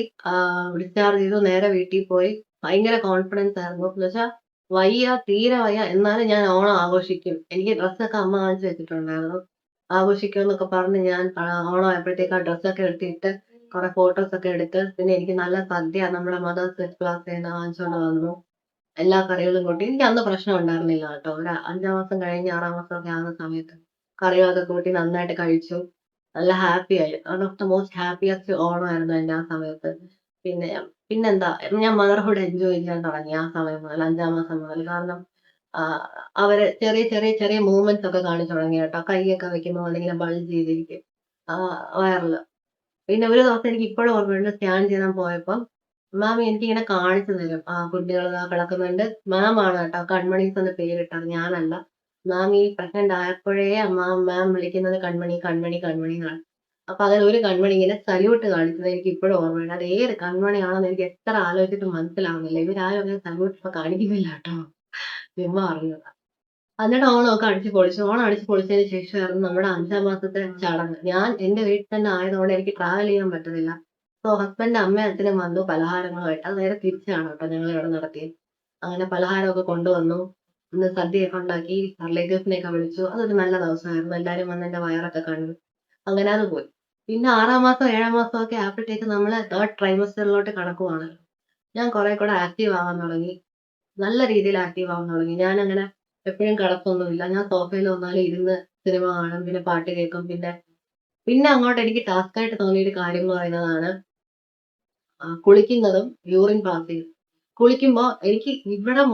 ഡിസ്ചാർജ് ചെയ്തു. നേരെ വീട്ടിൽ പോയി. ഭയങ്കര കോൺഫിഡൻസ് ആയിരുന്നു. എന്നുവെച്ചാ വയ്യ, തീരെ വയ്യ. എന്നാലും ഞാൻ ഓണം ആഘോഷിക്കും. എനിക്ക് ഡ്രസ്സൊക്കെ അമ്മ വാങ്ങിച്ചു വെച്ചിട്ടുണ്ടായിരുന്നു. ആഘോഷിക്കുമെന്നൊക്കെ പറഞ്ഞ് ഞാൻ ഓണം ആയപ്പോഴത്തേക്ക് ആ ഡ്രസ്സൊക്കെ എടുത്തിട്ട് കുറെ ഫോട്ടോസ് ഒക്കെ എടുത്ത് പിന്നെ എനിക്ക് നല്ല സദ്യ നമ്മുടെ മദേഴ്സ് വെറ്റ് പ്ലാസേന്ന് വാങ്ങിച്ചുകൊണ്ട് വന്നു. എല്ലാ കറികളും കൂട്ടി. എനിക്ക് അന്ന് പ്രശ്നം ഉണ്ടായിരുന്നില്ല കേട്ടോ. ഒരു 5-ആം മാസം കഴിഞ്ഞ് 6-ആം മാസമൊക്കെ ആകുന്ന സമയത്ത് കറികളൊക്കെ കൂട്ടി നന്നായിട്ട് കഴിച്ചു. നല്ല ഹാപ്പിയായി. One of the most happiest ഓണമായിരുന്നു എന്റെ ആ സമയത്ത്. പിന്നെ പിന്നെന്താ ഞാൻ മദർഹുഡ് എൻജോയ് ചെയ്യാൻ തുടങ്ങി ആ സമയം മുതൽ 5-ആം മാസം മുതൽ. കാരണം ആഹ് അവര് ചെറിയ ചെറിയ ചെറിയ മൂവ്മെന്റ്സ് ഒക്കെ കാണിച്ചു തുടങ്ങി കേട്ടോ. കൈയൊക്കെ വെക്കുമ്പോ അതിങ്ങനെ ബൾജ് ചെയ്തിരിക്കും വയറില്. പിന്നെ ഒരു ദിവസം എനിക്ക് ഇപ്പോഴും ഓർമ്മയുണ്ട് സ്കാൻ ചെയ്യാൻ പോയപ്പം മാം എനിക്കിങ്ങനെ കാണിച്ചു തരും. കുട്ടികൾ ദാ കിടക്കുന്നുണ്ട്. മാം ആണ് കേട്ടോ കൺമണീസ് എന്ന് പേരിട്ടത്. ഞാനല്ല. മാം ഈ പ്രഗ്നന്റ് ആയപ്പോഴേ മാം വിളിക്കുന്നത് കൺമണി, കൺമണി, കൺമണി എന്നാണ്. അപ്പൊ അതിൽ ഒരു കൺമണി ഇങ്ങനെ സല്യൂട്ട് കാണിച്ചത് എനിക്ക് ഇപ്പോഴും ഓർമ്മയുണ്ട്. അത് ഏത് കൺമണിയാണെന്ന് എനിക്ക് എത്ര ആലോചിച്ചിട്ടും മനസ്സിലാവുന്നില്ല. ഇവരാരും അങ്ങനെ സല്യൂട്ട് ഇപ്പൊ കാണിക്കുന്നില്ല കേട്ടോ. ചുമ്മാ പറഞ്ഞതാ. എന്നിട്ട് ഓണമൊക്കെ അടിച്ച് പൊളിച്ചു. ഓണം അടിച്ച് പൊളിച്ചതിന് ശേഷമായിരുന്നു നമ്മുടെ 5-ആം മാസത്തെ ചടങ്ങ്. ഞാൻ എന്റെ വീട്ടിൽ തന്നെ ആയതുകൊണ്ട് എനിക്ക് ട്രാവൽ ചെയ്യാൻ പറ്റുന്നില്ല. സോ ഹസ്ബൻഡ് അമ്മയും അച്ഛനും വന്നു പലഹാരങ്ങളുമായിട്ട്. അത് നേരെ തിരിച്ചാണ് കേട്ടോ ഞങ്ങളിവിടെ നടത്തിയത്. അങ്ങനെ പലഹാരമൊക്കെ കൊണ്ടുവന്നു. ഇന്ന് സദ്യയൊക്കെ ഉണ്ടാക്കി. റിലേറ്റീവ്സിനെയൊക്കെ വിളിച്ചു. അതൊരു നല്ല ദിവസമായിരുന്നു. എല്ലാരും വന്ന് എന്റെ വയറൊക്കെ കണ്ടു. അങ്ങനെ അത് പോയി. പിന്നെ 6-ആം മാസം 7-ആം മാസം ഒക്കെ ആയപ്പോഴത്തേക്ക് നമ്മള് 3rd ട്രൈമസ്റ്ററിലോട്ട് കടക്കുവാണ്. ഞാൻ കുറെ കൂടെ ആക്റ്റീവ് ആവാൻ തുടങ്ങി. നല്ല രീതിയിൽ ആക്റ്റീവ് ആവാൻ തുടങ്ങി. ഞാനങ്ങനെ എപ്പഴും കിടപ്പൊന്നുമില്ല. ഞാൻ സോഫയിൽ വന്നാലും ഇരുന്ന് സിനിമ കാണും. പിന്നെ പാട്ട് കേൾക്കും. പിന്നെ പിന്നെ അങ്ങോട്ട് എനിക്ക് ടാസ്ക് ആയിട്ട് തോന്നിയ ഒരു കാര്യം എന്ന് പറയുന്നതാണ് കുളിക്കുന്നതും യൂറിൻ പാസ് ചെയ്യും. കുളിക്കുമ്പോ എനിക്ക് ഇവിടം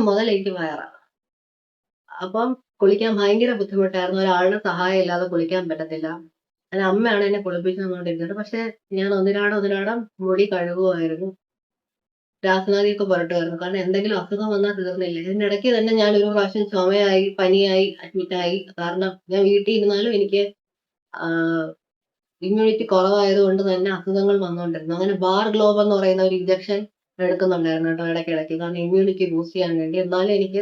മുതൽ എനിക്ക് വയറാ. അപ്പം കുളിക്കാൻ ഭയങ്കര ബുദ്ധിമുട്ടായിരുന്നു. ഒരാളുടെ സഹായം ഇല്ലാതെ കുളിക്കാൻ പറ്റത്തില്ല. അങ്ങനെ അമ്മയാണ് എന്നെ കുളിപ്പിച്ച് തന്നോണ്ടിരുന്നത്. പക്ഷെ ഞാൻ ഒന്നിരാടം മുടി കഴുകുമായിരുന്നു. രാസനാദിയൊക്കെ പുരട്ടുമായിരുന്നു. കാരണം എന്തെങ്കിലും അസുഖം വന്നാൽ തീർന്നില്ല. ഇതിനിടയ്ക്ക് തന്നെ ഞാൻ ഒരു പ്രാവശ്യം ചുമയായി, പനിയായി, അഡ്മിറ്റായി. കാരണം ഞാൻ വീട്ടിൽ ഇരുന്നാലും എനിക്ക് ആഹ് ഇമ്മ്യൂണിറ്റി കുറവായതുകൊണ്ട് തന്നെ അസുഖങ്ങൾ വന്നുകൊണ്ടിരുന്നു. അങ്ങനെ ബാർ ഗ്ലോബ് എന്ന് പറയുന്ന ഒരു ഇഞ്ചക്ഷൻ എടുക്കുന്നുണ്ടായിരുന്നു കേട്ടോ ഇടയ്ക്കിടയ്ക്ക്. കാരണം ഇമ്മ്യൂണിറ്റി ബൂസ്റ്റ് ചെയ്യാൻ വേണ്ടി. എന്നാലും എനിക്ക്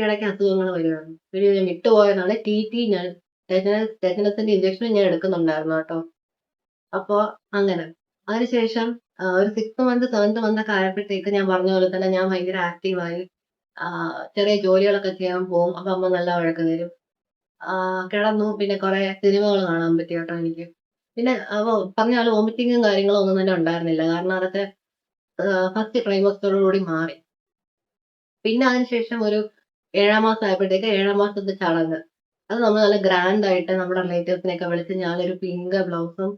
ഇടയ്ക്ക് അസുഖങ്ങൾ വരുമായിരുന്നു. പിന്നെ ഞാൻ വിട്ടുപോയതാണ് ടി ഞാൻ ടെറ്റനസിന്റെ ഇഞ്ചക്ഷൻ ഞാൻ എടുക്കുന്നുണ്ടായിരുന്നു കേട്ടോ. അപ്പൊ അങ്ങനെ. അതിനുശേഷം ഒരു 6th മന്ത് 7th മന്ത് ഒക്കെ ആയപ്പോഴത്തേക്ക് ഞാൻ പറഞ്ഞ പോലെ തന്നെ ഞാൻ ഭയങ്കര ആക്റ്റീവായി. ചെറിയ ജോലികളൊക്കെ ചെയ്യാൻ പോവും. അപ്പൊ അമ്മ നല്ല വഴക്ക് തരും. കിടന്നു. പിന്നെ കുറെ സിനിമകൾ കാണാൻ പറ്റി കേട്ടോ എനിക്ക്. പിന്നെ പറഞ്ഞ പോലെ വോമിറ്റിങ്ങും കാര്യങ്ങളും ഒന്നും തന്നെ ഉണ്ടായിരുന്നില്ല. കാരണം അതൊക്കെ ഫസ്റ്റ് ട്രൈമസ്റ്ററോടുകൂടി മാറി. പിന്നെ അതിനുശേഷം ഒരു 7-ാം മാസം ആയപ്പോഴത്തേക്ക് 7-ാം മാസത്തെ ചടങ്ങ്. അത് നമ്മൾ നല്ല ഗ്രാൻഡ് ആയിട്ട് നമ്മുടെ റിലേറ്റീവ്സിനെയൊക്കെ വിളിച്ച് ഞാനൊരു പിങ്ക് ബ്ലൗസും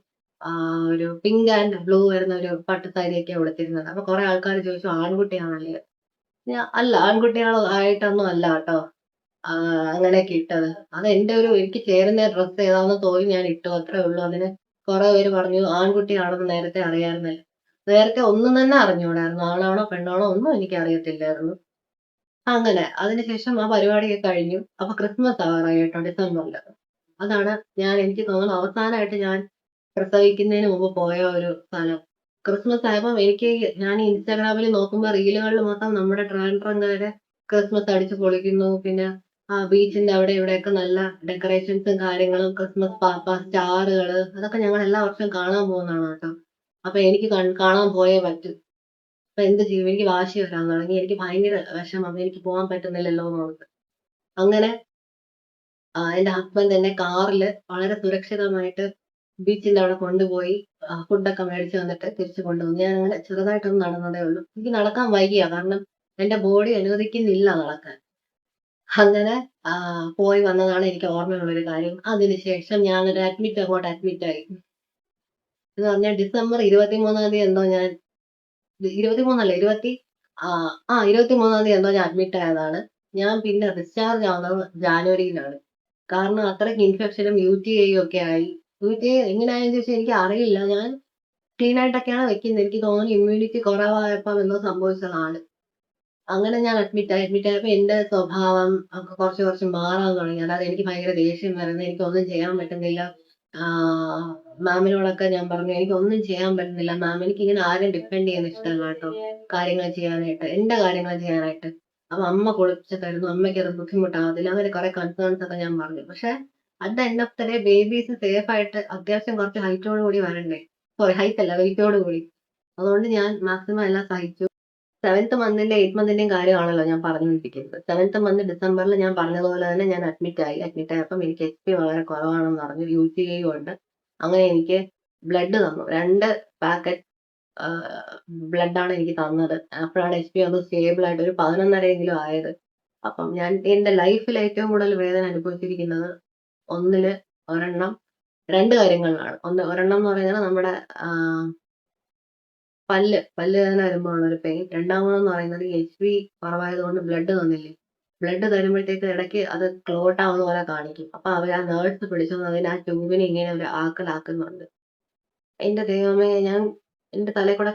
ഒരു പിങ്ക് ആൻഡ് ബ്ലൂ വരുന്ന ഒരു പട്ട് സാരിയൊക്കെയാ ഉടുത്തിരുന്നത്. അപ്പൊ കുറെ ആൾക്കാർ ചോദിച്ചു ആൺകുട്ടിയാണല്ലേ? അല്ല, ആൺകുട്ടികൾ ആയിട്ടൊന്നും അല്ല കേട്ടോ. അങ്ങനെയൊക്കെ ഇട്ടത്. അത് എന്റെ എനിക്ക് ചേരുന്ന ഡ്രസ്സ് ഏതാണെന്ന് തോന്നി ഞാൻ ഇട്ടു. അത്രേ ഉള്ളൂ. അതിന് കുറെ പേര് പറഞ്ഞു ആൺകുട്ടിയാണെന്ന് നേരത്തെ അറിയാമായിരുന്നല്ലോ. നേരത്തെ ഒന്നും തന്നെ അറിഞ്ഞൂടായിരുന്നു. ആണാണോ പെണ്ണാണോ ഒന്നും എനിക്ക് അറിയത്തില്ലായിരുന്നു. അങ്ങനെ. അതിനുശേഷം ആ പരിപാടിയൊക്കെ കഴിഞ്ഞു. അപ്പൊ ക്രിസ്മസ് ആവാറായി കേട്ടോ, ഡിസംബറില്. അതാണ് എനിക്ക് തോന്നുന്നു അവസാനമായിട്ട് ഞാൻ പ്രസവിക്കുന്നതിന് മുമ്പ് പോയ ഒരു സ്ഥലം. ക്രിസ്മസ് ആയപ്പം ഞാൻ ഇൻസ്റ്റാഗ്രാമിൽ നോക്കുമ്പോ റീലുകളിൽ മൊത്തം നമ്മുടെ ട്രിവാൻഡ്രംകാര് ക്രിസ്മസ് അടിച്ചു പൊളിക്കുന്നു. പിന്നെ ബീച്ചിന്റെ അവിടെ ഇവിടെയൊക്കെ നല്ല ഡെക്കറേഷൻസും കാര്യങ്ങളും, ക്രിസ്മസ് പാപ്പ, സ്റ്റാറുകള്, അതൊക്കെ ഞങ്ങൾ എല്ലാ വർഷവും കാണാൻ പോകുന്നതാണ് കേട്ടോ. അപ്പൊ എനിക്ക് കാണാൻ പോയേ പറ്റൂ. അപ്പൊ എന്ത് ചെയ്യും? എനിക്ക് വാശി വരാൻ തുടങ്ങി. എനിക്ക് ഭയങ്കര വിഷമം. എനിക്ക് പോകാൻ പറ്റുന്നില്ലല്ലോ എന്നോർത്ത്. അങ്ങനെ എന്റെ ഹസ്ബൻഡ് എന്നെ കാറില് വളരെ സുരക്ഷിതമായിട്ട് ബീച്ചിന്റെ അവിടെ കൊണ്ടുപോയി ഫുഡൊക്കെ മേടിച്ച് തന്നിട്ട് തിരിച്ചു കൊണ്ടുവന്നു. ഞാൻ അങ്ങനെ ചെറുതായിട്ടൊന്ന് നടന്നതേ ഉള്ളൂ. എനിക്ക് നടക്കാൻ വയ്യ. കാരണം എന്റെ ബോഡി അനുവദിക്കുന്നില്ല നടക്കാൻ. അങ്ങനെ പോയി വന്നതാണ് എനിക്ക് ഓർമ്മയുള്ള ഒരു കാര്യം. അതിനുശേഷം ഞാനൊരു അഡ്മിറ്റ് ആയി. എന്ന് പറഞ്ഞാൽ ഡിസംബർ 23-ാം തീയതി എന്തോ ഞാൻ 23 23-ാം തീയതി എന്തോ ഞാൻ അഡ്മിറ്റ് ആയതാണ്. ഞാൻ പിന്നെ ഡിസ്ചാർജ് ആവുന്നത് ജാനുവരിയിലാണ്. കാരണം അത്രയ്ക്ക് ഇൻഫെക്ഷനും UTI ഒക്കെ ആയി. UTI എങ്ങനെയായെന്ന് ചോദിച്ചാൽ എനിക്ക് അറിയില്ല. ഞാൻ ക്ലീൻ ആയിട്ടൊക്കെയാണ് വെക്കുന്നത്. എനിക്ക് തോന്നുന്നു ഇമ്മ്യൂണിറ്റി കുറവായപ്പോൾ എന്തോ സംഭവിച്ചതാണ്. അങ്ങനെ ഞാൻ അഡ്മിറ്റ് ആയപ്പോൾ എന്റെ സ്വഭാവം ഒക്കെ കുറച്ച് കുറച്ച് മാറാൻ തുടങ്ങി. അതായത് എനിക്ക് ഭയങ്കര ദേഷ്യം വരുന്നത്, എനിക്കൊന്നും ചെയ്യാൻ പറ്റുന്നില്ല. മാമിനോടൊക്കെ ഞാൻ പറഞ്ഞു എനിക്കൊന്നും ചെയ്യാൻ പറ്റുന്നില്ല മാം, എനിക്കിങ്ങനെ ആരെയും ഡിപ്പെൻഡ് ചെയ്യുന്ന ഇഷ്ടമല്ല കേട്ടോ കാര്യങ്ങൾ ചെയ്യാനായിട്ട്, എന്റെ കാര്യങ്ങൾ ചെയ്യാനായിട്ട്. അപ്പൊ അമ്മ കുളിപ്പിച്ച് തരുന്നു, അമ്മയ്ക്ക് അത് ബുദ്ധിമുട്ടാകത്തില്ല, അങ്ങനെ കുറെ കൺസേൺസ് ഒക്കെ ഞാൻ പറഞ്ഞു. പക്ഷെ at the end of the day babies safe ആയിട്ട് അത്യാവശ്യം കുറച്ച് ഹൈറ്റോട് കൂടി വരണ്ടേ. സോറി, ഹൈറ്റ് അല്ല, വെയിറ്റോട് കൂടി. അതുകൊണ്ട് ഞാൻ മാക്സിമം എല്ലാം സഹിച്ചു. 7th മന്തിന്റെ 8th മന്തിന്റെയും കാര്യമാണല്ലോ ഞാൻ പറഞ്ഞുകൊണ്ടിരിക്കുന്നത്. 7th മന്ത് ഡിസംബറിൽ ഞാൻ പറഞ്ഞതുപോലെ തന്നെ ഞാൻ അഡ്മിറ്റ് ആയപ്പോൾ എനിക്ക് HP വളരെ കുറവാണെന്ന് പറഞ്ഞു. UTI ഉണ്ട്. അങ്ങനെ എനിക്ക് ബ്ലഡ് തന്നു. 2 പാക്കറ്റ് ബ്ലഡാണ് എനിക്ക് തന്നത്. അപ്പോഴാണ് HP ഒന്ന് സ്റ്റേബിൾ ആയിട്ട് ഒരു 11.5 ആയത്. അപ്പം ഞാൻ എന്റെ ലൈഫിൽ ഏറ്റവും കൂടുതൽ വേദന അനുഭവിച്ചിരിക്കുന്നത് ഒന്നില് ഒരെണ്ണം 2 കാര്യങ്ങളിലാണ്. ഒരെണ്ണം എന്ന് പറയുന്നത് നമ്മുടെ പല്ല് വേദന വരുമ്പോ ഉള്ളൊരു പെയിൻ. രണ്ടാമതെന്ന് പറയുന്നത് HP കുറവായതുകൊണ്ട് ബ്ലഡ് തന്നില്ലേ. ബ്ലഡ് തരുമ്പോഴത്തേക്ക് ഇടയ്ക്ക് അത് ക്ലോട്ട് ആവുന്ന പോലെ കാണിക്കും. അപ്പൊ അവര് ആ നേഴ്സ് പിടിച്ചോണ്ട് അതിന് ആ ട്യൂബിന് ഇങ്ങനെ ഒരു ആക്കലാക്കുന്നുണ്ട്. എന്റെ ദൈവമേ, എന്റെ തലയിൽ കൂടെ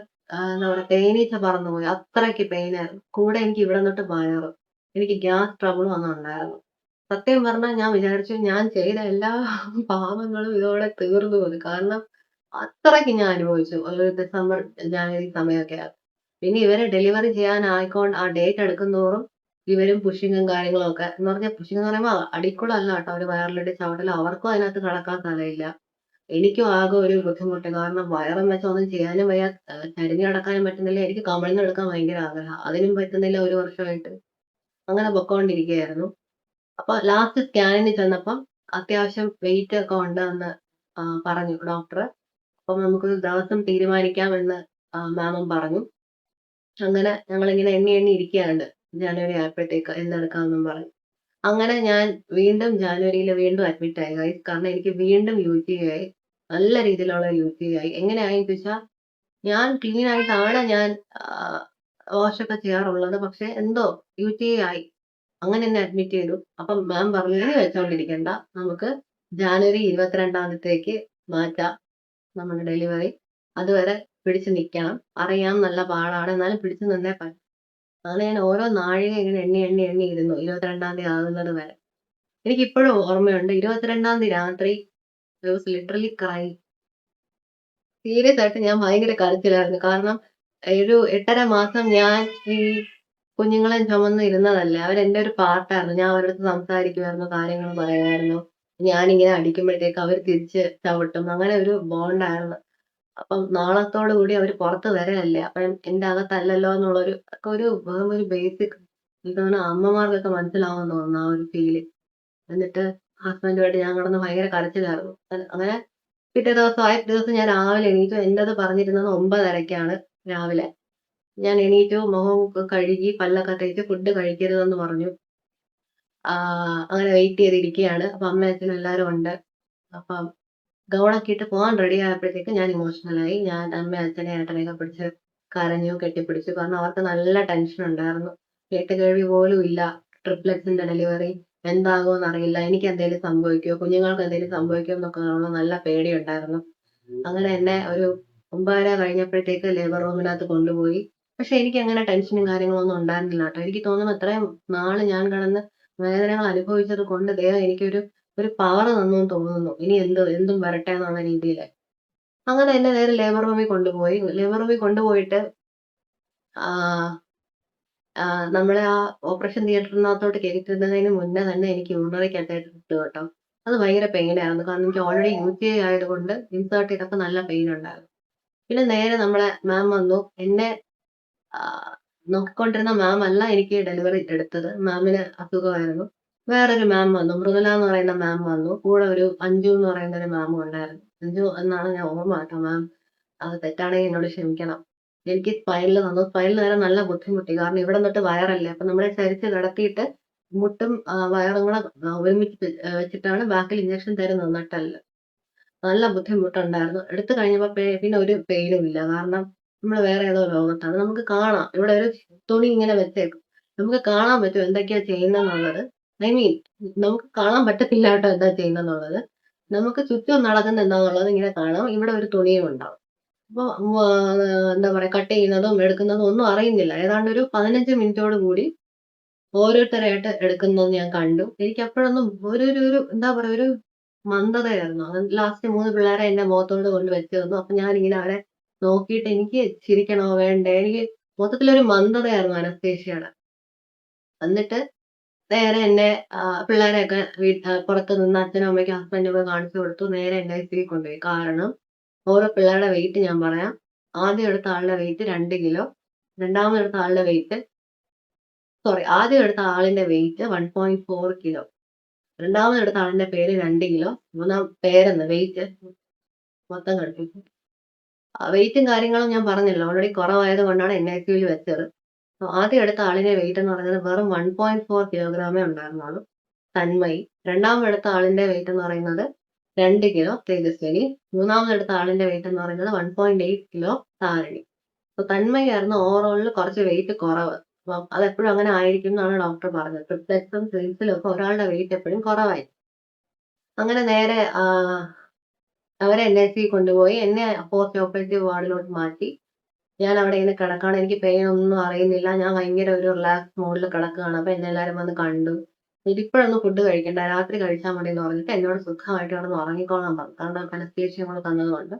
എന്താ പറയാ തേനീച്ച പറന്നുപോയി. അത്രയ്ക്ക് പെയിനായിരുന്നു. കൂടെ എനിക്ക് ഇവിടെ തൊട്ട് വയറും. എനിക്ക് ഗ്യാസ് ട്രബിളും അന്ന് ഉണ്ടായിരുന്നു. സത്യം പറഞ്ഞാൽ ഞാൻ വിചാരിച്ചു ഞാൻ ചെയ്ത എല്ലാ പാപങ്ങളും ഇതോടെ തീർന്നു പോയി. കാരണം അത്രയ്ക്ക് ഞാൻ അനുഭവിച്ചു. ഒരു ഡിസംബർ, ജനുവരി സമയമൊക്കെ ആയപ്പോൾ. പിന്നെ ഇവരെ ഡെലിവറി ചെയ്യാനായിക്കൊണ്ട് ആ ഡേറ്റ് എടുക്കുന്തോറും ഇവരും പുഷിങ്ങും കാര്യങ്ങളും ഒക്കെ. എന്ന് പറഞ്ഞാൽ പുഷിങ് എന്ന് പറയുമ്പോൾ അടിക്കുളല്ല കേട്ടോ. അവര് വയറിലിട്ട് ചവിട്ടല്. അവർക്കും അതിനകത്ത് കിടക്കാൻ സ്ഥലമില്ല. എനിക്കും ആകെ ഒരു ബുദ്ധിമുട്ട്. കാരണം വയറും വെച്ച് ഒന്നും ചെയ്യാനും വയ്യ. ചരിഞ്ഞ് കിടക്കാനും പറ്റുന്നില്ല. എനിക്ക് കമിഴ്ന്ന് കിടക്കാൻ ഭയങ്കര ആഗ്രഹം. അതിനും പറ്റുന്നില്ല ഒരു വർഷമായിട്ട്. അങ്ങനെ പൊക്കോണ്ടിരിക്കുകയായിരുന്നു. അപ്പൊ ലാസ്റ്റ് സ്കാനിന് ചെന്നപ്പം അത്യാവശ്യം വെയിറ്റ് ഒക്കെ ഉണ്ടെന്ന് പറഞ്ഞു ഡോക്ടർ. അപ്പം നമുക്കൊരു ദിവസം തീരുമാനിക്കാം എന്ന് മാമും പറഞ്ഞു. അങ്ങനെ ഞങ്ങളിങ്ങനെ എണ്ണി എണ്ണി ഇരിക്കുകയാണ്. ജനുവരി ആയപ്പോഴത്തേക്ക് എന്തെടുക്കാമെന്നും പറഞ്ഞു. അങ്ങനെ ഞാൻ വീണ്ടും ജനുവരിയിൽ വീണ്ടും അഡ്മിറ്റ് ആയി ഗൈസ്. കാരണം എനിക്ക് വീണ്ടും UTI ആയി. നല്ല രീതിയിലുള്ള UTI ആയി. എങ്ങനെയായെന്ന് ചോദിച്ചാൽ ഞാൻ ക്ലീൻ ആയിട്ടാണ് ഞാൻ വാഷ് ഒക്കെ ചെയ്യാറുള്ളത്. പക്ഷെ എന്തോ UTI ആയി. അങ്ങനെ എന്നെ അഡ്മിറ്റ് ചെയ്തു. അപ്പം മാം പറഞ്ഞു ഇനി വെച്ചോണ്ടിരിക്കണ്ട, നമുക്ക് ജനുവരി 22-ാമത്തേക്ക് മാറ്റാം നമ്മുടെ ഡെലിവറി. അതുവരെ പിടിച്ചു നിൽക്കണം. അറിയാം നല്ല പാടാണ്, എന്നാലും പിടിച്ചു നിന്നേ പറ്റും. അങ്ങനെ ഞാൻ ഓരോ നാഴിക ഇങ്ങനെ എണ്ണി എണ്ണി എണ്ണി ഇരുന്നു 22-ാം തീയതി ആകുന്നത് വരെ. എനിക്കിപ്പോഴും ഓർമ്മയുണ്ട് 22-ാം തീയതി രാത്രി I was literally cry. Serious ആയിട്ട് ഞാൻ ഭയങ്കര കരച്ചിലായിരുന്നു. കാരണം ഒരു 8.5 മാസം ഞാൻ ഈ കുഞ്ഞുങ്ങളെ ചുമന്ന് ഇരുന്നതല്ലേ. അവരെന്റെ ഒരു പാർട്ടായിരുന്നു. ഞാൻ അവരുടെ അടുത്ത് സംസാരിക്കുമായിരുന്നു, കാര്യങ്ങൾ പറയുമായിരുന്നു. ഞാനിങ്ങനെ അടിക്കുമ്പോഴത്തേക്ക് അവർ തിരിച്ച് ചവിട്ടും. അങ്ങനെ ഒരു ബോണ്ടായിരുന്നു. അപ്പം നാളത്തോടു കൂടി അവര് പുറത്ത് വരലല്ലേ. അപ്പം എന്റെ അകത്തല്ലല്ലോ എന്നുള്ളൊരു ഒക്കെ ഒരു വെറും ഒരു ബേസിക് എനിക്ക് തോന്നുന്നു അമ്മമാർക്കൊക്കെ മനസ്സിലാവുമെന്ന് തോന്നുന്നു ആ ഒരു ഫീല്. എന്നിട്ട് ഹസ്ബൻഡുമായിട്ട് ഞാൻ കിടന്ന് ഭയങ്കര കരച്ചിലായിരുന്നു. അങ്ങനെ പിറ്റേ ദിവസം ഞാൻ രാവിലെ എണീറ്റു. എന്റേത് പറഞ്ഞിരുന്നത് 9:30ക്കാണ് രാവിലെ. ഞാൻ എണീറ്റു, മുഖം ഒക്കെ കഴുകി, പല്ലൊക്കെ തേച്ച് ഫുഡ് കഴിക്കരുതെന്ന് പറഞ്ഞു. അങ്ങനെ വെയിറ്റ് ചെയ്തിരിക്കുകയാണ്. അപ്പൊ അമ്മയും അച്ഛനും എല്ലാവരും ഉണ്ട്. അപ്പം ഗൗണൊക്കെ ഇട്ട് പോകാൻ റെഡി ആയപ്പോഴത്തേക്ക് ഞാൻ ഇമോഷണലായി. ഞാൻ അമ്മയും അച്ഛനെയും ഏട്ടനെയൊക്കെ പിടിച്ച് കരഞ്ഞു, കെട്ടിപ്പിടിച്ചു. കാരണം അവർക്ക് നല്ല ടെൻഷൻ ഉണ്ടായിരുന്നു. കേട്ടുകേൾവി പോലും ഇല്ല. ട്രിപ്ലെറ്റ്സിന്റെ ഡെലിവറി എന്താകുമെന്ന് അറിയില്ല. എനിക്ക് എന്തെങ്കിലും സംഭവിക്കുമോ, കുഞ്ഞുങ്ങൾക്ക് എന്തെങ്കിലും സംഭവിക്കുമോ എന്നൊക്കെ ഉള്ള നല്ല പേടിയുണ്ടായിരുന്നു. അങ്ങനെ എന്നെ ഒരു 9:30 കഴിഞ്ഞപ്പോഴത്തേക്ക് ലേബർ റൂമിനകത്ത് കൊണ്ടുപോയി. പക്ഷെ എനിക്ക് അങ്ങനെ ടെൻഷനും കാര്യങ്ങളൊന്നും ഉണ്ടായിരുന്നില്ല കേട്ടോ. എനിക്ക് തോന്നുന്നു അത്രയും നാള് ഞാൻ കിടന്ന് വേദനകൾ അനുഭവിച്ചത് കൊണ്ട് ദൈവം എനിക്കൊരു ഒരു പവർ തന്നെന്ന് തോന്നുന്നു. ഇനി എന്തും വരട്ടെ എന്നുള്ള രീതിയില്. അങ്ങനെ എന്നെ നേരെ ലേബർ റൂമിൽ കൊണ്ടുപോയി. ലേബർ റൂമിൽ കൊണ്ടുപോയിട്ട് ആഹ് നമ്മളെ ആ ഓപ്പറേഷൻ തിയേറ്ററിനകത്തോട്ട് കേറ്റുന്നതിന് മുന്നേ തന്നെ എനിക്ക് യൂറിനറി കാത്തറ്റർ ഇട്ടു കേട്ടോ. അത് ഭയങ്കര പെയിനായിരുന്നു. കാരണം എനിക്ക് ഓൾറെഡി UTI ആയതുകൊണ്ട് ഇൻസേർട്ട് ചെയ്തപ്പോൾ നല്ല പെയിൻ ഉണ്ടായിരുന്നു. പിന്നെ നേരെ നമ്മളെ മാം വന്നു. എന്നെ നോക്കിക്കൊണ്ടിരുന്ന മാം അല്ല എനിക്ക് ഡെലിവറി എടുത്തത്. മാമിന് അസുഖമായിരുന്നു. വേറൊരു മാം വന്നു. മൃദുല എന്ന് പറയുന്ന മാം വന്നു. കൂടെ ഒരു അഞ്ജു എന്ന് പറയുന്ന ഒരു മാമും ഉണ്ടായിരുന്നു. അഞ്ജു എന്നാണ് ഞാൻ ഓർമ്മ കേട്ടോ. മാം അത് തെറ്റാണെങ്കിൽ എന്നോട് ക്ഷമിക്കണം. എനിക്ക് സ്പൈനിൽ തന്നു. സ്പൈനിൽ നേരം നല്ല ബുദ്ധിമുട്ടി. കാരണം ഇവിടെ നിന്നിട്ട് വയറല്ലേ. അപ്പൊ നമ്മളെ ചരിച്ച് കിടത്തിയിട്ട് മുട്ടും വയറും കൂടെ ഒരുമിച്ച് വെച്ചിട്ടാണ് ബാക്കിൽ ഇഞ്ചക്ഷൻ തരുന്നത് നട്ടെല്ലില്. നല്ല ബുദ്ധിമുട്ടുണ്ടായിരുന്നു. എടുത്ത് കഴിഞ്ഞപ്പോ പിന്നെ ഒരു പെയിനും ഇല്ല. കാരണം നമ്മള് വേറെ ഏതോ ലോകത്താണ്. നമുക്ക് കാണാം. ഇവിടെ ഒരു തുണി ഇങ്ങനെ വെച്ചേക്കും. നമുക്ക് കാണാൻ പറ്റും എന്തൊക്കെയാ ചെയ്യുന്നതെന്നുള്ളത്. ഐ മീൻ നമുക്ക് കാണാൻ പറ്റത്തില്ല കേട്ടോ എന്താ ചെയ്യുന്നതെന്നുള്ളത്. നമുക്ക് ചുറ്റും നടക്കുന്ന എന്താന്നുള്ളത് ഇങ്ങനെ കാണാം. ഇവിടെ ഒരു തുണിയും ഉണ്ടാവും. അപ്പൊ എന്താ പറയാ കട്ട് ചെയ്യുന്നതും എടുക്കുന്നതും ഒന്നും അറിയുന്നില്ല. ഏതാണ്ട് ഒരു 15 മിനിറ്റോട് കൂടി ഓരോരുത്തരായിട്ട് എടുക്കുന്നത് ഞാൻ കണ്ടു. എനിക്ക് അപ്പോഴൊന്നും ഒരു ഒരു ഒരു എന്താ പറയാ ഒരു മന്ദതയായിരുന്നു. അത് ലാസ്റ്റ് 3 പിള്ളേരെ എന്റെ മുഖത്തോട് കൊണ്ട് വെച്ച് തന്നു. അപ്പൊ ഞാനിങ്ങനെ അവരെ നോക്കിയിട്ട് എനിക്ക് ചിരിക്കണോ വേണ്ടേ? എനിക്ക് മൊത്തത്തിലൊരു മന്ദതയായിരുന്നു അനസ്തേഷ്യയുടെ. എന്നിട്ട് നേരെ എന്നെ പിള്ളേരെയൊക്കെ പുറത്ത് നിന്ന് അച്ഛനും അമ്മയ്ക്കും ഹസ്ബൻഡും ഒക്കെ കാണിച്ചു കൊടുത്തു. നേരെ NICU കൊണ്ടുപോയി. കാരണം ഓരോ പിള്ളേരുടെ വെയിറ്റ് ഞാൻ പറയാം. ആദ്യം എടുത്ത ആളുടെ വെയിറ്റ് 2 കിലോ. രണ്ടാമത് എടുത്ത ആളുടെ വെയിറ്റ് ആദ്യം എടുത്ത ആളിന്റെ വെയിറ്റ് 1.4 കിലോ. രണ്ടാമത് എടുത്ത ആളിന്റെ പേര് 2 കിലോ. വെയിറ്റ് മൊത്തം കൺഫ്യൂഷൻ. വെയിറ്റും കാര്യങ്ങളും ഞാൻ പറഞ്ഞല്ലോ. ഓൾറെഡി കുറവായത് കൊണ്ടാണ് NICUവിൽ വെച്ചത്. ആദ്യം എടുത്ത ആളിന്റെ വെയിറ്റ് എന്ന് പറയുന്നത് വെറും 1.4 കിലോഗ്രാമേ ഉണ്ടായിരുന്നുള്ളൂ. തന്മയി. രണ്ടാമത് എടുത്ത ആളിന്റെ വെയിറ്റ് എന്ന് പറയുന്നത് 2 കിലോ തേജസ്വിനി. മൂന്നാമത് എടുത്ത ആളിന്റെ വെയിറ്റ് എന്ന് പറയുന്നത് 1.8 കിലോ താരിണി. അപ്പൊ തന്മയായിരുന്നു ഓവറോളിൽ കുറച്ച് വെയിറ്റ് കുറവ്. അപ്പം അതെപ്പോഴും അങ്ങനെ ആയിരിക്കും എന്നാണ് ഡോക്ടർ പറഞ്ഞത്. ട്രിപ്ലെറ്റ്സും ട്വിൻസിലും ഒക്കെ ഒരാളുടെ വെയിറ്റ് എപ്പോഴും കുറവായിരിക്കും. അങ്ങനെ നേരെ അവരെ NICU കൊണ്ടുപോയി. എന്നെ പോസ്റ്റ് ഓപ്പറേറ്റീവ് വാർഡിലോട്ട് മാറ്റി. ഞാൻ അവിടെ ഇങ്ങനെ കിടക്കാണ്. എനിക്ക് പെയിൻ ഒന്നും അറിയുന്നില്ല. ഞാൻ ഭയങ്കര ഒരു റിലാക്സ് മോഡിൽ കിടക്കുകയാണ്. അപ്പൊ എന്നെ എല്ലാവരും വന്ന് കണ്ടു. ഇപ്പോഴൊന്നും ഫുഡ് കഴിക്കണ്ട. രാത്രി കഴിച്ചാൽ മതി എന്ന് പറഞ്ഞിട്ട് എന്നോട് സുഖമായിട്ട് കിടന്ന് ഉറങ്ങിക്കോളാൻ പറഞ്ഞു. കാരണം അനസ്തേഷ്യ കൂടെ തന്നതുകൊണ്ട്.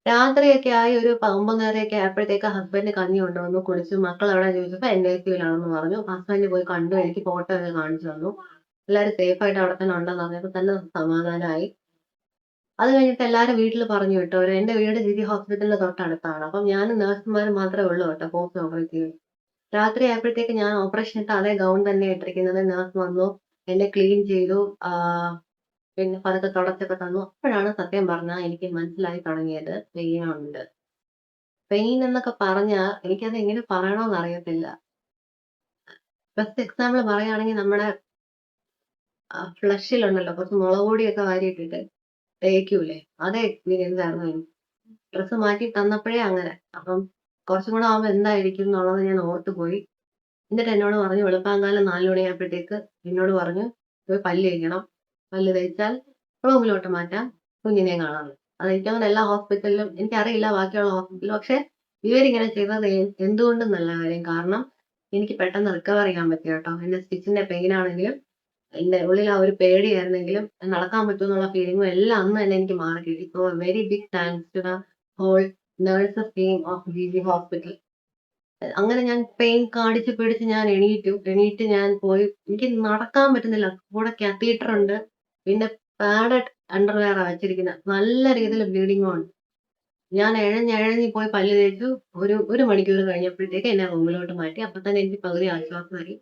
രാത്രിയൊക്കെ ആയി ഒരു 9:30 ആയപ്പോഴത്തേക്ക് ഹസ്ബൻഡ് കഞ്ഞി കൊണ്ടുവന്നു കുടിച്ചു. മക്കൾ എവിടെ ചോദിച്ചപ്പോ NICUവിലാണെന്ന് പറഞ്ഞു. ഹസ്ബൻഡ് പോയി കണ്ടു. എനിക്ക് ഫോട്ടോ ഒക്കെ കാണിച്ചു തന്നു. എല്ലാവരും സേഫ് ആയിട്ട് അവിടെ തന്നെ ഉണ്ടെന്ന് പറഞ്ഞപ്പോ തന്നെ സമാധാനമായി. അത് കഴിഞ്ഞിട്ട് എല്ലാരും വീട്ടിൽ പറഞ്ഞു വിട്ടു. എന്റെ വീട് ജിതി ഹോസ്പിറ്റലിന്റെ തൊട്ടടുത്താണ്. അപ്പം ഞാനും നഴ്സുമാരും മാത്രമേ ഉള്ളൂ കേട്ടോ പോസ്റ്റ് ഓപ്പറേറ്റീവ്. രാത്രി ആയപ്പോഴത്തേക്ക് ഞാൻ ഓപ്പറേഷൻ ഇട്ട അതേ ഗൗൺ തന്നെ ഇട്ടിരിക്കുന്നത്. നഴ്സ് വന്നു എന്നെ ക്ലീൻ ചെയ്തു. പിന്നെ പതുക്കെ തുടച്ചൊക്കെ തന്നു. അപ്പോഴാണ് സത്യം പറഞ്ഞാൽ എനിക്ക് മനസ്സിലായി തുടങ്ങിയത് പെയിൻ ഉണ്ട്. പെയിൻ എന്നൊക്കെ പറഞ്ഞാൽ എനിക്കത് എങ്ങനെ പറയണമെന്ന് അറിയത്തില്ല. ബെസ്റ്റ് എക്സാമ്പിൾ പറയുകയാണെങ്കിൽ നമ്മുടെ ഫ്ലഷിലുണ്ടല്ലോ കുറച്ച് മുളക് പൊടിയൊക്കെ വാരിയിട്ടിട്ട് തേക്കൂലേ, അതേ എക്സ്പീരിയൻസ് ആയിരുന്നു എനിക്ക്. ഡ്രസ്സ് മാറ്റി തന്നപ്പോഴേ അങ്ങനെ. അപ്പം കുറച്ചും കൂടെ ആവുമ്പോ എന്തായിരിക്കും എന്നുള്ളത് ഞാൻ ഓർത്തുപോയി. എന്നിട്ട് എന്നോട് പറഞ്ഞു വെളുപ്പാങ്കാലം 4 മണിയായപ്പോഴത്തേക്ക് എന്നോട് പറഞ്ഞു പോയി പല്ല് തേക്കണം. പല്ല് തേച്ചാൽ റൂമിലോട്ട് മാറ്റാം, കുഞ്ഞിനെ കാണാമെന്ന്. അത് എനിക്ക് തോന്നുന്നു എല്ലാ ഹോസ്പിറ്റലിലും, എനിക്കറിയില്ല ബാക്കിയുള്ള ഹോസ്പിറ്റലിലും, പക്ഷെ ഇവരിങ്ങനെ ചെയ്തത് എന്തുകൊണ്ടും നല്ല കാര്യം. കാരണം എനിക്ക് പെട്ടെന്ന് റിക്കവർ ചെയ്യാൻ പറ്റി കേട്ടോ. എന്റെ സ്റ്റിച്ചിന്റെ പെയിൻ ആണെങ്കിലും എന്റെ ഉള്ളിൽ ആ ഒരു പേടിയായിരുന്നെങ്കിലും നടക്കാൻ പറ്റുമെന്നുള്ള ഫീലിംഗും എല്ലാം അന്ന് തന്നെ എനിക്ക് മാറി കിട്ടി. So very big thanks to the whole nurses team of GG hospital. അങ്ങനെ ഞാൻ പെയിൻ കാണിച്ച് പിടിച്ച് ഞാൻ എണീറ്റ് ഞാൻ പോയി. എനിക്ക് നടക്കാൻ പറ്റുന്നില്ല. കൂടെ കാത്തീറ്റർ ഉണ്ട്. പിന്നെ പാഡഡ് അണ്ടർവെയറാ വെച്ചിരിക്കുന്നത്. നല്ല രീതിയിൽ ബ്ലീഡിങ്ങും ഉണ്ട്. ഞാൻ എഴഞ്ഞ് പോയി പല്ല് തേച്ചു. ഒരു മണിക്കൂർ കഴിഞ്ഞപ്പോഴത്തേക്ക് എന്നെ റൂമിലോട്ട് മാറ്റി. അപ്പൊ തന്നെ എനിക്ക് പകുതി ആശ്വാസമായി.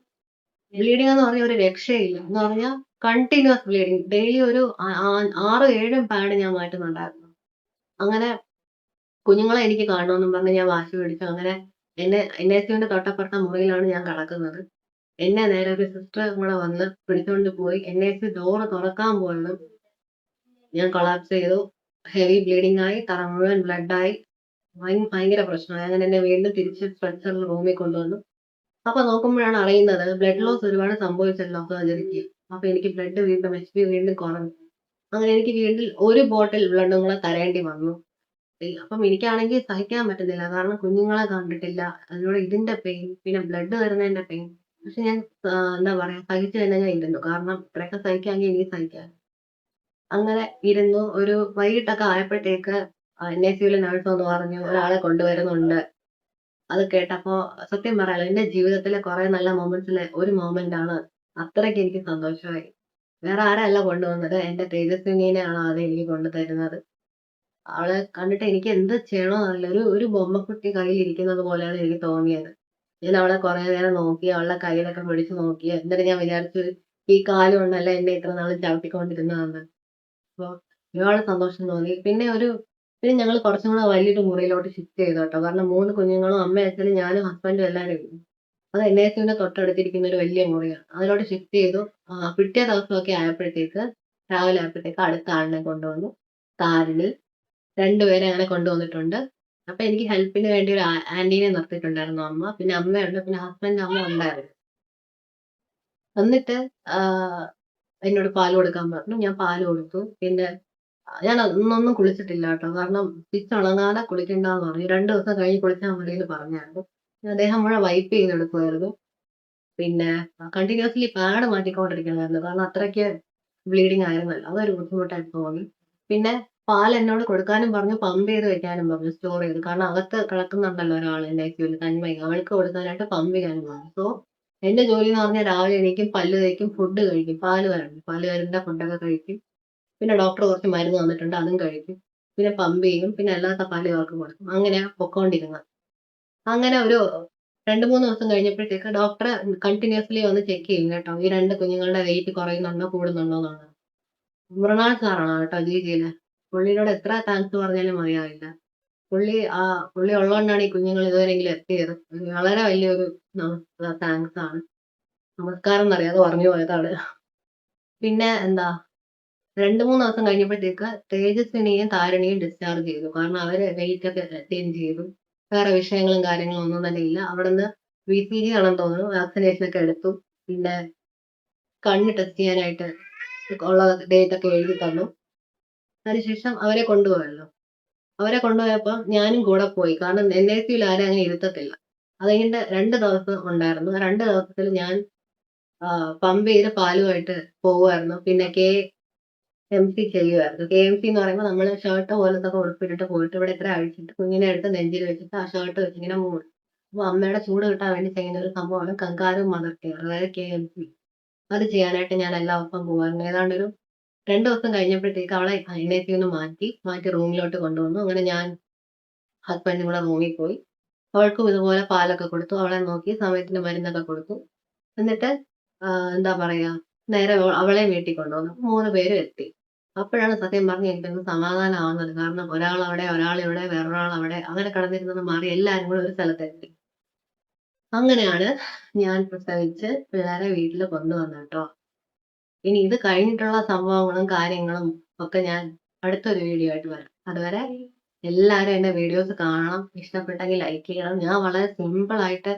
ബ്ലീഡിംഗ് എന്ന് പറഞ്ഞാൽ ഒരു രക്ഷയില്ല. എന്ന് പറഞ്ഞാൽ കണ്ടിന്യൂസ് ബ്ലീഡിംഗ്. ഡെയിലി ഒരു 6, 7 പാഡ് ഞാൻ മാറ്റുന്നുണ്ടായിരുന്നു. അങ്ങനെ കുഞ്ഞുങ്ങളെ എനിക്ക് കാണണമെന്നും പറഞ്ഞ് ഞാൻ വാശി പിടിച്ചു. അങ്ങനെ എൻഐസിയുവിന്റെ തൊട്ടപ്പുറത്തെ മുറിയിലാണ് ഞാൻ കിടക്കുന്നത്. എന്നെ നേരെ ഒരു സിസ്റ്റർ കൂടെ വന്ന് പിടിച്ചോണ്ട് പോയി. എൻഐസി ഡോറ് തുറക്കാൻ പോലും ഞാൻ കൊളാപ്സ് ചെയ്തു. ഹെവി ബ്ലീഡിംഗ് ആയി. തല മുഴുവൻ ബ്ലഡായി. ഭയങ്കര പ്രശ്നമായി. അങ്ങനെ എന്നെ വീണ്ടും തിരിച്ച് സ്ട്രെച്ചറിൽ റൂമിൽ കൊണ്ടുവന്നു. അപ്പൊ നോക്കുമ്പോഴാണ് അറിയുന്നത് ബ്ലഡ് ലോസ് ഒരുപാട് സംഭവിച്ചല്ലോ സർജറിക്ക്. അപ്പൊ എനിക്ക് ബ്ലഡ് വീണ്ടും എച്ച്ബി വീണ്ടും കുറഞ്ഞു. അങ്ങനെ എനിക്ക് വീണ്ടും ഒരു ബോട്ടിൽ ബ്ലഡും കൂടെ തരേണ്ടി വന്നു. അപ്പം എനിക്കാണെങ്കിൽ സഹിക്കാൻ പറ്റുന്നില്ല. കാരണം കുഞ്ഞുങ്ങളെ കണ്ടിട്ടില്ല. അതിലൂടെ ഇതിന്റെ പെയിൻ, പിന്നെ ബ്ലഡ് വരുന്നതിന്റെ പെയിൻ. പക്ഷെ ഞാൻ എന്താ പറയാ സഹിച്ചു തന്നെ ഞാൻ ഇരുന്നു. കാരണം ഇത്രയൊക്കെ സഹിക്കാമെങ്കിൽ എനിക്ക് സഹിക്കാം. അങ്ങനെ ഇരുന്നു. ഒരു വൈകിട്ടൊക്കെ ആയപ്പോഴത്തേക്ക് എൻഐസിയുവിലെ നഴ്സ് വന്ന് പറഞ്ഞു ഒരാളെ കൊണ്ടുവരുന്നുണ്ട്. അത് കേട്ടപ്പോ സത്യം പറയാലോ എന്റെ ജീവിതത്തിലെ കുറെ നല്ല മൊമെന്റ്സിലെ ഒരു മൊമെന്റ് ആണ്. അത്രയ്ക്ക് എനിക്ക് സന്തോഷമായി. വേറെ ആരെയല്ല കൊണ്ടുവന്നത്. എന്റെ തേജസ്വിനിനെയാണ് ആദ്യം എനിക്ക് കൊണ്ടുതരുന്നത്. അവളെ കണ്ടിട്ട് എനിക്ക് എന്ത് ചെയ്യണമെന്നറിയില്ല. ഒരു ബൊമ്മക്കുട്ടി കയ്യിലിരിക്കുന്നത് പോലെയാണ് എനിക്ക് തോന്നിയത്. ഞാൻ അവളെ കുറെ നേരം നോക്കി. അവളുടെ കയ്യിലൊക്കെ പിടിച്ച് നോക്കി. എന്നിട്ട് ഞാൻ വിചാരിച്ചു ഈ കാല് കൊണ്ടല്ല എന്നെ ഇത്ര നാളും ചവിട്ടിക്കൊണ്ടിരുന്നതെന്ന്. അപ്പൊ ഒരുപാട് സന്തോഷം തോന്നി. പിന്നെ ഞങ്ങള് കുറച്ചും കൂടെ വലിയൊരു മുറിയിലോട്ട് ഷിഫ്റ്റ് ചെയ്തു കേട്ടോ. കാരണം 3 കുഞ്ഞുങ്ങളും അമ്മയും അച്ഛനും ഞാനും ഹസ്ബൻഡും എല്ലാവരും ഇരുന്നു. അത് എൻഐസിയുവിന്റെ തൊട്ടടുത്തിരിക്കുന്ന ഒരു വലിയ മുറിയാണ്. അതിലോട്ട് ഷിഫ്റ്റ് ചെയ്തു. പിറ്റേ ദിവസമൊക്കെ ആയപ്പോഴത്തേക്ക് രാവിലെ ആയപ്പോഴത്തേക്ക് അടുത്ത ആളിനെ കൊണ്ടുവന്നു. താരിണി. 2 പേരെ അങ്ങനെ കൊണ്ടുവന്നിട്ടുണ്ട്. അപ്പൊ എനിക്ക് ഹെൽപ്പിന് വേണ്ടി ഒരു ആന്റീനെ നിർത്തിയിട്ടുണ്ടായിരുന്നു അമ്മ. പിന്നെ അമ്മയുണ്ട്. പിന്നെ ഹസ്ബൻഡിന്റെ അമ്മ ഉണ്ടായിരുന്നു. എന്നിട്ട് എന്നോട് പാല് കൊടുക്കാൻ പറഞ്ഞു. ഞാൻ പാല് കൊടുത്തു. പിന്നെ ഞാൻ അന്നൊന്നും കുളിച്ചിട്ടില്ല കേട്ടോ. കാരണം സ്റ്റിച്ച് ഉണങ്ങാതെ കുളിക്കണ്ടാന്ന് പറഞ്ഞു. 2 ദിവസം കഴിഞ്ഞ് കുളിച്ചാൽ മതീന്ന് പറഞ്ഞായിരുന്നു. ദേഹം മുഴുവൻ വൈപ്പ് ചെയ്തെടുക്കുമായിരുന്നു. പിന്നെ കണ്ടിന്യൂസ്ലി പാഡ് മാറ്റിക്കൊണ്ടിരിക്കണമായിരുന്നു. കാരണം അത്രയ്ക്ക് ബ്ലീഡിംഗ് ആയിരുന്നല്ലോ. അതൊരു ബുദ്ധിമുട്ടായിട്ട് തോന്നി. പിന്നെ പാൽ എന്നോട് കൊടുക്കാനും പറഞ്ഞു. പമ്പ് ചെയ്ത് വെക്കാനും പറഞ്ഞു. സ്റ്റോർ ചെയ്ത്. കാരണം അകത്ത് കിടക്കുന്നുണ്ടല്ലോ ഒരാള് എൻഐസിയുവിൽ തന്മയി. അവൾക്ക് കൊടുക്കാനായിട്ട് പമ്പ് ചെയ്യാനും പറഞ്ഞു. സോ എന്റെ ജോലി എന്ന് പറഞ്ഞാൽ രാവിലെ എണീക്കും, പല്ല് തേക്കും, ഫുഡ് കഴിക്കും. പാല് വരണം. പാല് വരേണ്ട ഫുഡൊക്കെ കഴിക്കും. പിന്നെ ഡോക്ടർ കുറച്ച് മരുന്ന് തന്നിട്ടുണ്ട്. അതും കഴിക്കും. പിന്നെ പമ്പ് ചെയ്യും. പിന്നെ അല്ലാത്ത പാല് ഇവർക്ക് കൊടുക്കും. അങ്ങനെയാ പൊക്കോണ്ടിരുന്നത്. അങ്ങനെ ഒരു 2, 3 ദിവസം കഴിഞ്ഞപ്പോഴത്തേക്ക് ഡോക്ടർ കണ്ടിന്യൂസ്ലി വന്ന് ചെക്ക് ചെയ്യും കേട്ടോ. ഈ 2 കുഞ്ഞുങ്ങളുടെ വെയിറ്റ് കുറയുന്നുണ്ടോ കൂടുന്നുണ്ടോ എന്നുള്ളത്. മൃണാൾ സാറാണ് കേട്ടോ ജിജിയിലെ. പുള്ളിയോട് എത്ര താങ്ക്സ് പറഞ്ഞാലും മതിയാവില്ല. പുള്ളി ഉള്ളതുകൊണ്ടാണ് ഈ കുഞ്ഞുങ്ങൾ ഇതുവരെയെങ്കിലും എത്തിയത്. വളരെ വലിയൊരു താങ്ക്സ് ആണ്. നമസ്കാരം എന്നറിയാതെ പറഞ്ഞു പോയതാണ്. പിന്നെ എന്താ 2, 3 ദിവസം കഴിഞ്ഞപ്പോഴത്തേക്ക് തേജസ്വിനിയും താരിണിയും ഡിസ്ചാർജ് ചെയ്തു. കാരണം അവര് വെയിറ്റ് ഒക്കെ അറ്റൈൻ ചെയ്തു. വേറെ വിഷയങ്ങളും കാര്യങ്ങളും ഒന്നും തന്നെ ഇല്ല. അവിടുന്ന് BCG ആണെന്ന് തോന്നുന്നു. വാക്സിനേഷൻ ഒക്കെ എടുത്തു. പിന്നെ കണ്ണ് ടെസ്റ്റ് ചെയ്യാനായിട്ട് ഉള്ള ഡേറ്റ് ഒക്കെ എഴുതി തന്നു. അതിനുശേഷം അവരെ കൊണ്ടുപോയല്ലോ. അവരെ കൊണ്ടുപോയപ്പോൾ ഞാനും കൂടെ പോയി. കാരണം എൻഐസിയുവിൽ ആരെയും അങ്ങനെ ഇരുത്തത്തില്ല. അത് കഴിഞ്ഞിട്ട് 2 ദിവസം ഉണ്ടായിരുന്നു. ആ 2 ദിവസത്തിൽ ഞാൻ പമ്പ് ചെയ്ത് പാലുമായിട്ട് പോവുമായിരുന്നു. പിന്നെ KMC ചെയ്യുമായിരുന്നു. KMC എന്ന് പറയുമ്പോൾ നമ്മൾ ഷർട്ട് പോലത്തൊക്കെ ഉടുപ്പിട്ടിട്ട് പോയിട്ട് ഇവിടെ ഇത്ര അഴിച്ചിട്ട് കുഞ്ഞിനെ എടുത്ത് നെഞ്ചിൽ വെച്ചിട്ട് ആ ഷർട്ട് വെച്ച് ഇങ്ങനെ മൂടും. അപ്പൊ അമ്മയുടെ ചൂട് കിട്ടാൻ വേണ്ടി ചെയ്യുന്ന ഒരു സംഭവമാണ് കങ്കാരു മദർ കെയർ. അതായത് KMC. അത് ചെയ്യാനായിട്ട് ഞാൻ എല്ലാ ദിവസവും പോകുമായിരുന്നു. ഏതാണ്ട് ഒരു 2 ദിവസം കഴിഞ്ഞപ്പോഴത്തേക്ക് അവളെ NICUന്ന് മാറ്റി റൂമിലോട്ട് കൊണ്ടുവന്നു. അങ്ങനെ ഞാൻ ഹസ്ബൻഡും കൂടെ റൂമിൽ പോയി. അവൾക്കും ഇതുപോലെ പാലൊക്കെ കൊടുത്തു. അവളെ നോക്കി സമയത്തിന് മരുന്നൊക്കെ കൊടുത്തു. എന്നിട്ട് എന്താ പറയാ നേരെ അവളെ വീട്ടിൽ കൊണ്ടുവന്നു. 3 പേരും എത്തി. അപ്പോഴാണ് സത്യം പറഞ്ഞാ എനിക്കൊന്ന് സമാധാനമാവുന്നത്. കാരണം ഒരാളവിടെ, ഒരാളിവിടെ, വേറൊരാൾ അവിടെ അങ്ങനെ കിടന്നിരുന്നത് മാറി എല്ലാരും കൂടെ ഒരു സ്ഥലത്തെത്തി. അങ്ങനെയാണ് ഞാൻ പ്രസവിച്ച് പിള്ളേരെ വീട്ടിൽ കൊണ്ടുവന്നത് കേട്ടോ. ഇനി ഇത് കഴിഞ്ഞിട്ടുള്ള സംഭവങ്ങളും കാര്യങ്ങളും ഒക്കെ ഞാൻ അടുത്തൊരു വീഡിയോ ആയിട്ട് വരാം. അതുവരെ എല്ലാരും എന്റെ വീഡിയോസ് കാണണം. ഇഷ്ടപ്പെട്ടെങ്കിൽ ലൈക്ക് ചെയ്യണം. ഞാൻ വളരെ സിമ്പിൾ ആയിട്ട്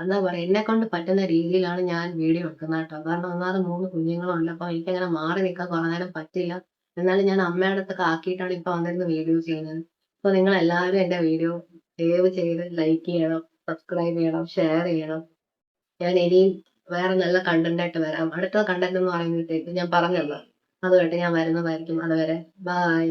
എന്താ പറയാ എന്നെക്കൊണ്ട് പറ്റുന്ന രീതിയിലാണ് ഞാൻ വീഡിയോ എടുക്കുന്നത് കേട്ടോ. കാരണം ഒന്നാമത് 3 കുഞ്ഞുങ്ങളുണ്ട്. അപ്പൊ എനിക്കങ്ങനെ മാറി നിൽക്കാൻ കുറെ നേരം പറ്റില്ല. എന്നാലും ഞാൻ അമ്മയുടെ അടുത്തൊക്കെ ആക്കിയിട്ടാണ് ഇപ്പൊ വന്നിരുന്ന് വീഡിയോ ചെയ്യുന്നത്. അപ്പൊ നിങ്ങൾ എല്ലാവരും എന്റെ വീഡിയോ സേവ് ചെയ്ത് ലൈക്ക് ചെയ്യണം, സബ്സ്ക്രൈബ് ചെയ്യണം, ഷെയർ ചെയ്യണം. ഞാൻ ഇനിയും വേറെ നല്ല കണ്ടന്റ് ആയിട്ട് വരാം. അടുത്ത കണ്ടന്റ് എന്ന് പറയുമ്പോഴത്തേക്ക് ഞാൻ പറഞ്ഞല്ലോ അതുമായിട്ട് ഞാൻ വരുന്നതായിരിക്കും. അതുവരെ ബൈ.